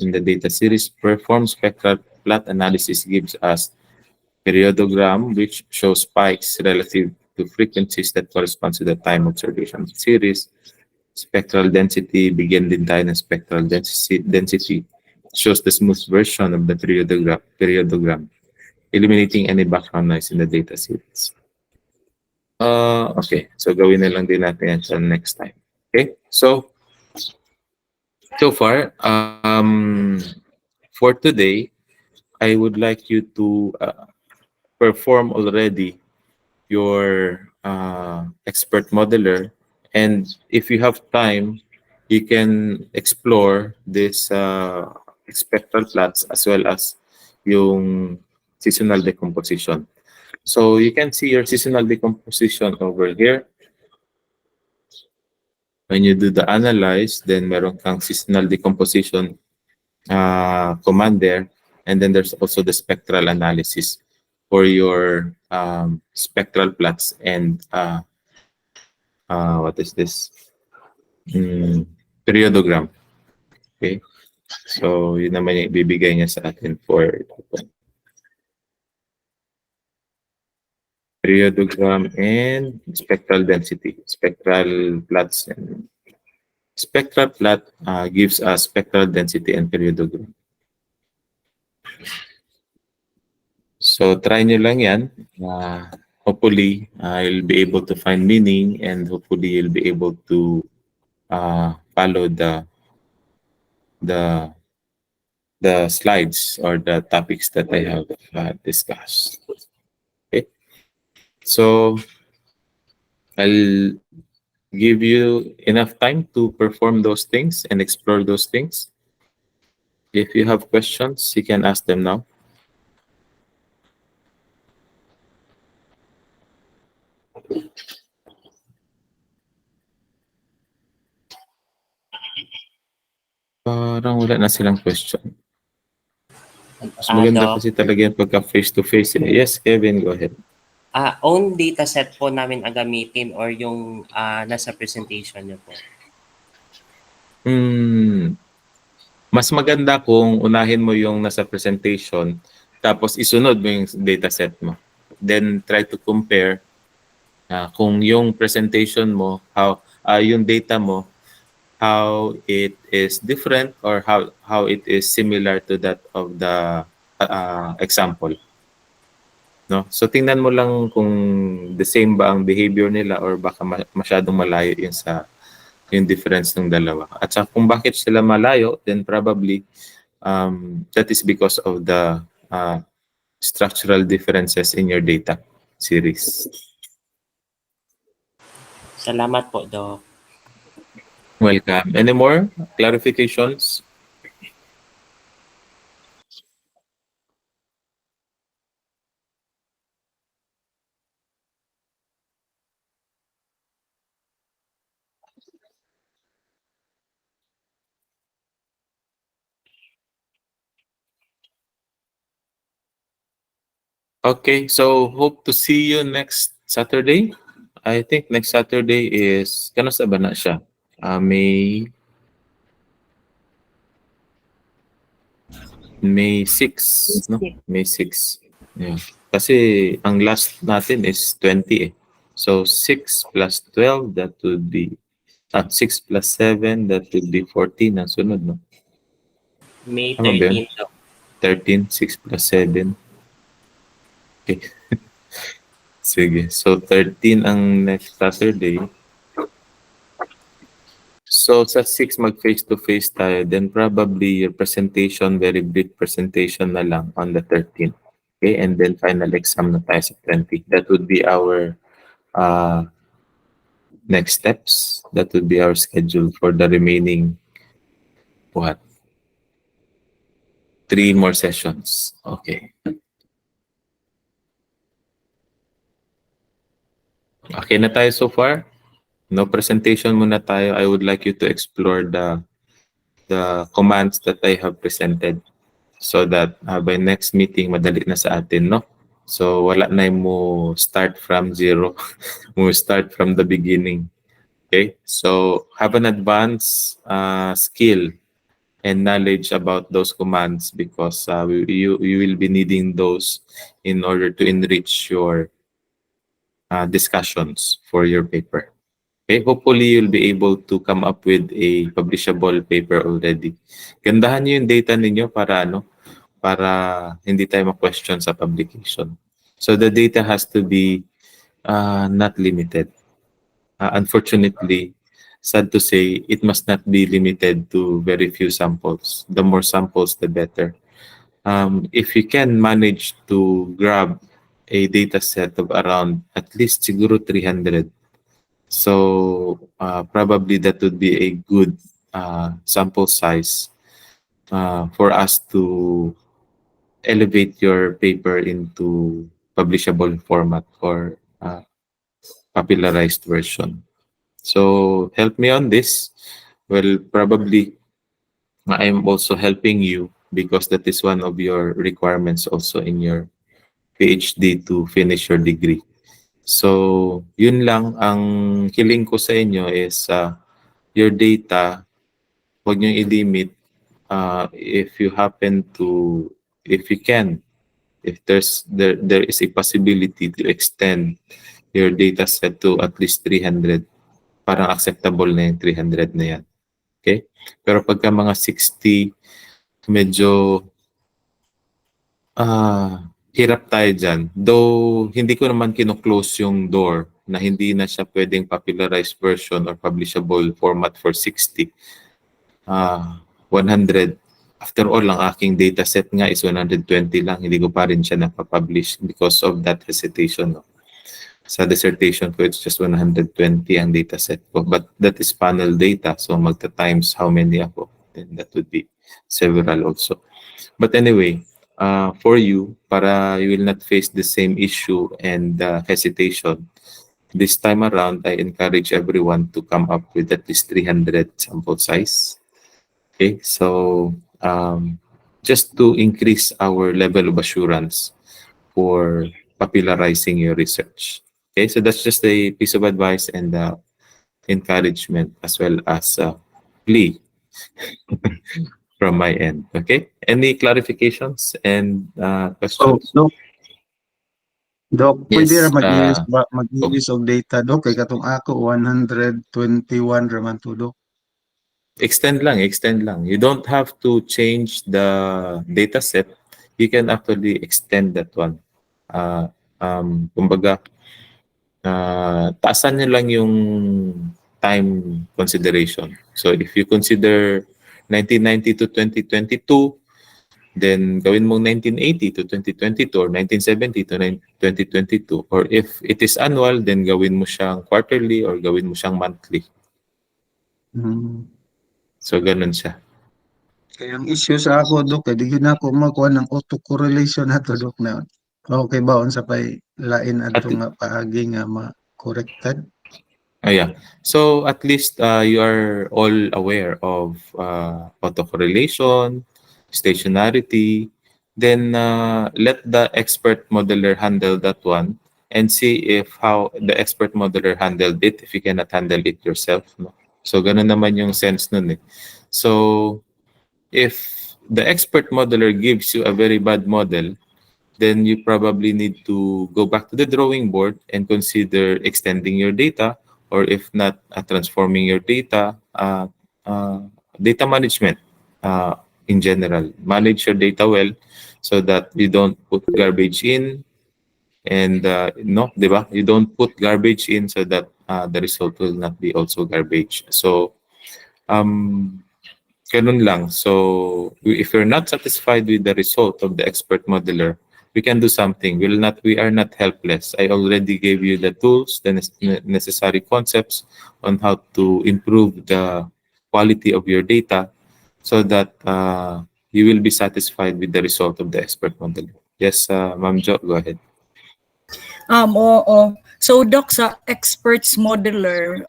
in the data series. Perform spectral plot analysis gives us periodogram, which shows spikes relative to frequencies that correspond to the time observation series. Spectral density, begin in time, and spectral density shows the smooth version of the periodogram, eliminating any background noise in the data series. Okay, so gawin na lang din natin yan sa next time. Okay, so far, for today, I would like you to perform already your expert modeler, and if you have time, you can explore this spectral plots as well as yung seasonal decomposition. So you can see your seasonal decomposition over here. When you do the analyze, then meron kang seasonal decomposition command there, and then there's also the spectral analysis for your spectral plots and what is this? Periodogram. Okay. So, yun naman yung ibibigay niya sa atin for periodogram and spectral density. Spectral plots and spectral plot gives us spectral density and periodogram. So, try nyo lang yan. Hopefully, you'll be able to find meaning, and hopefully you'll be able to follow the slides or the topics that I have discussed. Okay. So, I'll give you enough time to perform those things and explore those things. If you have questions, you can ask them now. Parang wala na silang question. Mas maganda Doc, kasi talaga yung pagka face-to-face. Yes, Kevin, go ahead. own data set po namin ang gamitin or yung nasa presentation niyo po? Mas maganda kung unahin mo yung nasa presentation, tapos isunod mo yung dataset mo. Then try to compare kung yung presentation mo, how yung data mo, how it is different or how it is similar to that of the example. No? So tingnan mo lang kung the same ba ang behavior nila or baka masyadong malayo yung sa yung difference ng dalawa. At sa kung bakit sila malayo, then probably that is because of the structural differences in your data series. Salamat po, Doc. Welcome. Any more clarifications? Okay, so hope to see you next Saturday. I think next Saturday is, kano sa ba na siya? May 6, no? May 6. Yeah. Kasi ang last natin is 20 eh. So 6 plus 12, that would be 6 plus 7, that would be 14 ang sunod, no? May Tama ba yun? 13, Doc. 13, 6 plus 7. Okay. Sige. So 13 ang next Saturday. So sa 6 mag face-to-face tayo, then probably your presentation, very brief presentation na lang on the 13th. Okay, and then final exam na tayo sa 20. That would be our next steps. That would be our schedule for the remaining what? 3 more sessions. Okay. Okay na tayo so far? No presentation muna tayo. I would like you to explore the commands that I have presented so that by next meeting, madali na sa atin, no? So, wala na mo start from zero. Mo start from the beginning. Okay? So, have an advanced skill and knowledge about those commands because you will be needing those in order to enrich your discussions for your paper. Okay, hopefully you'll be able to come up with a publishable paper already. Gandahan niyo yung data ninyo para hindi tayo ma-question sa publication. So the data has to be not limited. Unfortunately, sad to say, it must not be limited to very few samples. The more samples, the better. If you can manage to grab a data set of around at least siguro 300, so probably that would be a good sample size for us to elevate your paper into publishable format or popularized version. So help me on this. Well, probably I'm also helping you because that is one of your requirements also in your PhD to finish your degree. So, yun lang ang hiling ko sa inyo is your data, huwag nyo i-limit if you happen to, if you can, if there is a possibility to extend your data set to at least 300, parang acceptable na yung 300 na yan. Okay? Pero pagka mga 60, medyo hirap tayo dyan. Though, hindi ko naman kino-close yung door na hindi na siya pwedeng popularized version or publishable format for 60. 100. After all, ang aking dataset nga is 120 lang. Hindi ko pa rin siya napapublish because of that hesitation. No? Sa dissertation ko, it's just 120 ang dataset ko. But that is panel data. So, magta-times how many ako. Then that would be several also. But anyway, for you, para you will not face the same issue and hesitation, this time around, I encourage everyone to come up with at least 300 sample size. Okay, so just to increase our level of assurance for popularizing your research. Okay, so that's just a piece of advice and encouragement as well as plea from my end. Okay, any clarifications and questions? Doc, Yes, pwede ra mag-ilis og data, Doc, kay katong ako 121 raman to, Doc. extend lang. You don't have to change the data set. You can actually extend that one. Kumbaga, taasan nyo lang yung time consideration. So if you consider 1990 to 2022, then gawin mong 1980 to 2022 or 1970 to 2022. Or if it is annual, then gawin mo siyang quarterly or gawin mo siyang monthly. So, ganun siya. Kaya ang issue sa ako, Doc, di yun ako makuha ng autocorrelation na to, Doc, na okay ba sa pay lain ato nga paagi nga ma-corrected? Yeah. So, at least you are all aware of autocorrelation, stationarity. Then, let the expert modeler handle that one and see if how the expert modeler handled it if you cannot handle it yourself. No? So, ganun naman yung sense nun eh. So, if the expert modeler gives you a very bad model, then you probably need to go back to the drawing board and consider extending your data, or if not, transforming your data, data management in general. Manage your data well so that you don't put garbage in and no, diba? You don't put garbage in so that the result will not be also garbage. So, ganun lang. So, if you're not satisfied with the result of the expert modeler, we can do something. We are not helpless. I already gave you the tools, the necessary concepts on how to improve the quality of your data. so that you will be satisfied with the result of the expert model. Yes, Ma'am Jo, go ahead. Oo. So, Doc, sa experts modeler,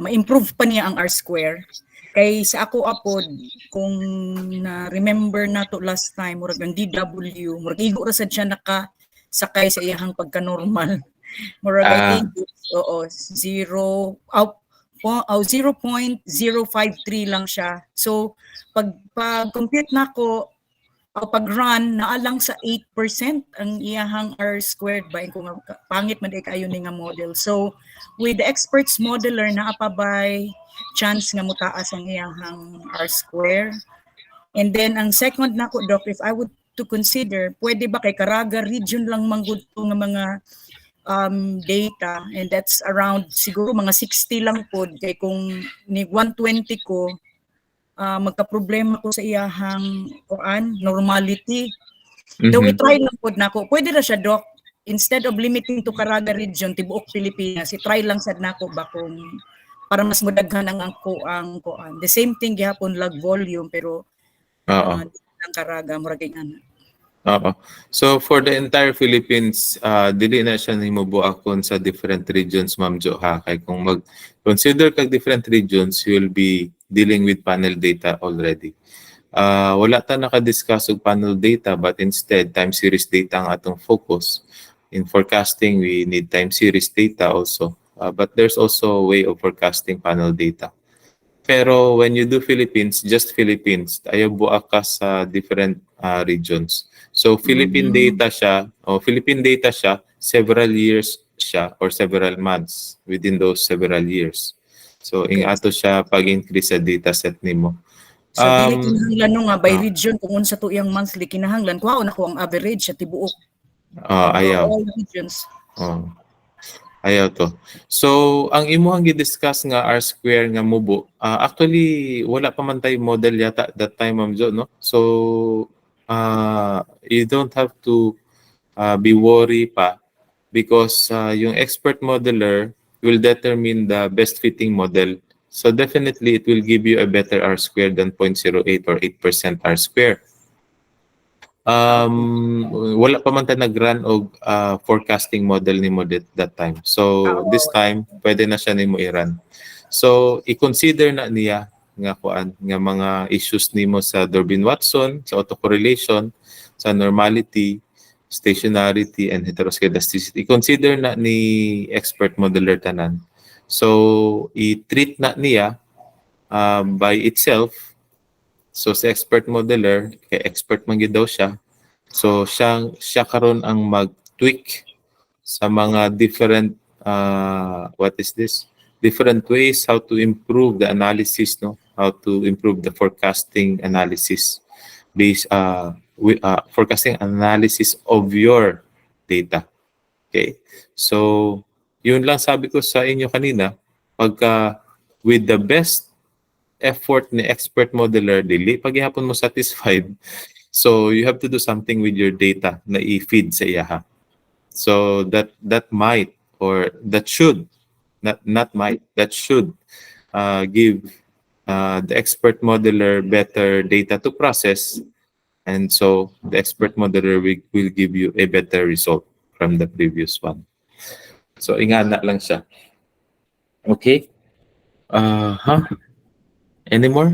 ma-improve pa niya ang R-square. Kay sa ako apod, kung na-remember na to last time, murag ang DW, murag igo ra sad siya sakay sa iyahang pagka-normal. Murag I think, oo, 0.053 lang siya. So, pag-compute na ko, o pag-run, naalang sa 8% ang iyahang R squared ba kung pangit man kayo ni nga model. So, with the experts modeler, naapabay chance nga mutaas ang iyahang R square. And then, ang second na ko, Doc, if I would to consider, pwede ba kay Caraga region lang manggod to nga mga data, and that's around siguro mga 60 lang po, kay kung ni 120 ko, magka-problema ko sa iyahang normality. Though i-try lang po na ko. Pwede na siya, Doc. Instead of limiting to Caraga region, tibuok Pilipinas, i-try lang sad nako ba kung para mas mudaghan ang kuan. The same thing gihapon lag volume pero ang Caraga murag ana. So for the entire Philippines, dili na siya himubuakon sa different regions, Ma'am Jo, ha? Kay kung mag-consider kag different regions, you will be dealing with panel data already. Wala ta naka-discuss og panel data, but instead, time series data ang atong focus. In forecasting, we need time series data also. But there's also a way of forecasting panel data. Pero when you do Philippines, just Philippines, ayaw buak ka sa different regions. So Philippine data siya, several years siya or several months within those several years. So ato siya pag-increase sa data set nimo. So dili kinahanglan no nga by region kung unsa to iyang monthly kinahanglan kuha na ko ang average sa tibuok. Ayaw. All regions. Ayaw to. So, ang imuhang gi-discuss nga R-square nga mubo, actually, wala pa man tayo model yata that time, Ma'am Jo, no? So, you don't have to be worry pa because yung expert modeler will determine the best fitting model. So, definitely, it will give you a better R-square than 0.08 or 8% R-square. Wala pa man tayo nag-run og forecasting model nimo that time. So this time pwede na siya nimo i-run. So i-consider na niya nga mga issues nimo sa Durbin-Watson, sa autocorrelation, sa normality, stationarity and heteroscedasticity. I-consider na ni expert modeler tanan. So i-treat na niya by itself. So sa expert modeler, kay expert man gid daw siya. So siya karon ang mag-tweak sa mga different different ways how to improve the analysis, no? How to improve the forecasting analysis based forecasting analysis of your data. Okay? So yun lang sabi ko sa inyo kanina, pagka with the best effort ni expert modeler, dili paghihapon mo satisfied. So you have to do something with your data na i-feed sa iyaha. So that might or that should that should give the expert modeler better data to process, and so the expert modeler will give you a better result from the previous one. So ingana lang siya. Okay? Any more?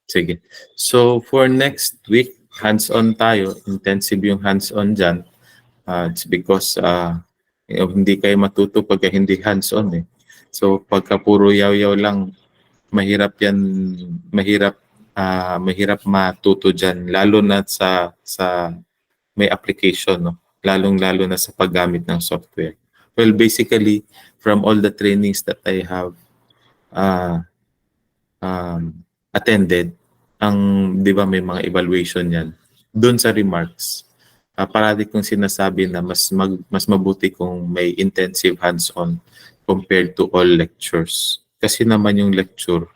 Sige. So for next week, hands-on tayo. Intensive yung hands-on dyan. It's because hindi kayo matuto pagka hindi hands-on eh. So pagka puro yaw-yaw lang, mahirap matuto dyan. Lalo na sa may application, no? Lalong-lalo na sa paggamit ng software. Well, basically, from all the trainings that I have attended, di ba may mga evaluation yan, doon sa remarks, parati kong sinasabi na mas mabuti kung may intensive hands-on compared to all lectures. Kasi naman yung lecture,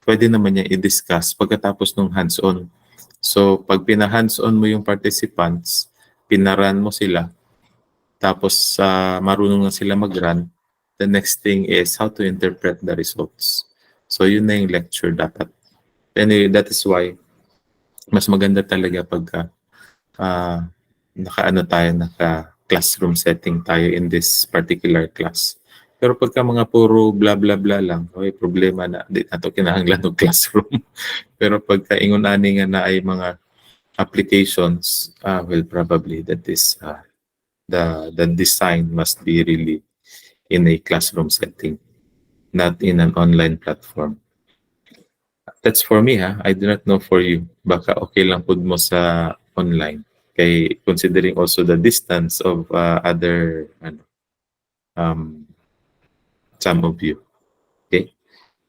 pwede naman niya i-discuss pagkatapos ng hands-on. So, pag pina-hands-on mo yung participants, pinaran mo sila, tapos marunong na sila mag-run, the next thing is how to interpret the results. So yun na yung lecture dapat. Anyway, that is why mas maganda talaga pagka naka-classroom setting tayo in this particular class. Pero pagka mga puro bla bla bla lang, okay, problema na, di nato kinahanglan ng classroom. Pero pagka ingon-ani nga na ay mga applications, well, probably that is the design must be really in a classroom setting, not in an online platform. That's for me, ha. I do not know for you. Baka okay lang pud mo sa online. Kay considering also the distance of other some of you. Okay?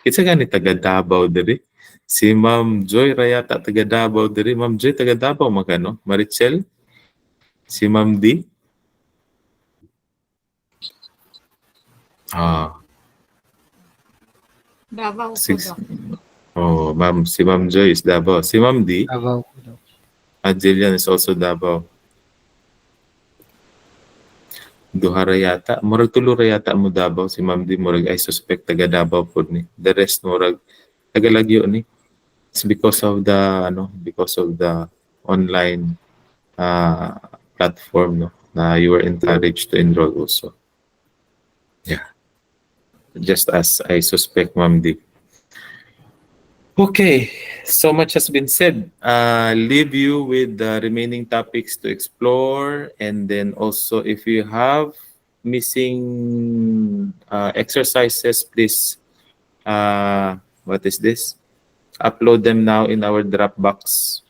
Kitsa gani taga Davao diri. Si Ma'am Joy Rayata taga Davao diri. Ma'am Joy taga Davao magano? Marichel? Si Ma'am D? Davao po, Six. Doc. Oh, Ma'am, si Ma'am Joy is Davao. Si Ma'am D? Davao po, Doc. Jillian is also Davao. Duha ra yata. Murag tulo ra yata mo Davao. Si Ma'am D murag I suspect taga Davao po ni. The rest murag taga Lagyo ni. It's because of the online platform, no, na you were encouraged to enroll also. Yeah. Just as I suspect, Ma'am D. Okay, so much has been said. Leave you with the remaining topics to explore, and then also if you have missing exercises, please, what is this? Upload them now in our Dropbox.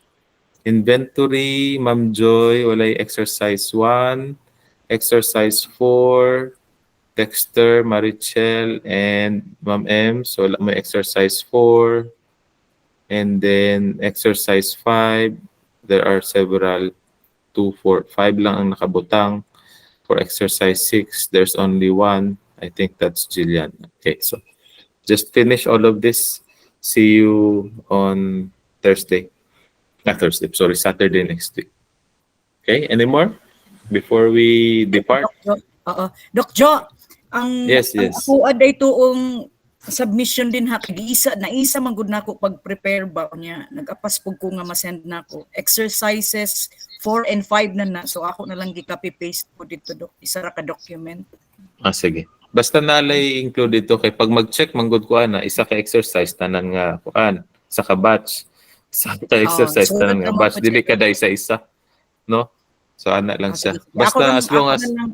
Inventory, Ma'am Joy, walay exercise 1, exercise 4, Dexter, Marichel, and Ma'am M. So, wala mo exercise 4. And then exercise 5, there are several, 2, 4, 5 lang ang nakabutang. For exercise 6, there's only 1. I think that's Jillian. Okay, so just finish all of this. See you on Saturday next week. Okay, any more before we depart? Doc Jo, oo. Doc Jo, ang Yes, ang yes. ako aday tuong submission din ha, kay naisa man gud nako pag-prepare ba niya, nag-apas pug ko nga ma-send nako exercises 4 and 5 na, so ako na lang gi-copy paste po dito, Doc, isa ra ka document. Sige. Basta nalay included to kay pag mag-check manggod ko ana isa ka exercise tanan nga kuan sa ka batch. Sa ka exercise so tanan nga naman batch po, dili kada isa-isa, no? So ana lang siya. Ako Basta lang, as long ako as na lang,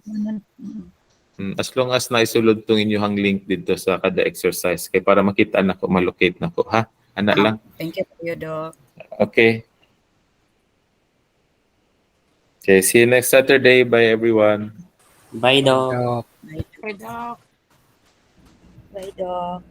as long as naisulod tong inyong link dito sa kada exercise kay para makita nako, malocate nako, ha? Ana lang. Thank you po, Doc. Okay. Okay, see you next Saturday. Bye everyone. Bye, Doc. Doc. Bye, Doc. Bye, Doc.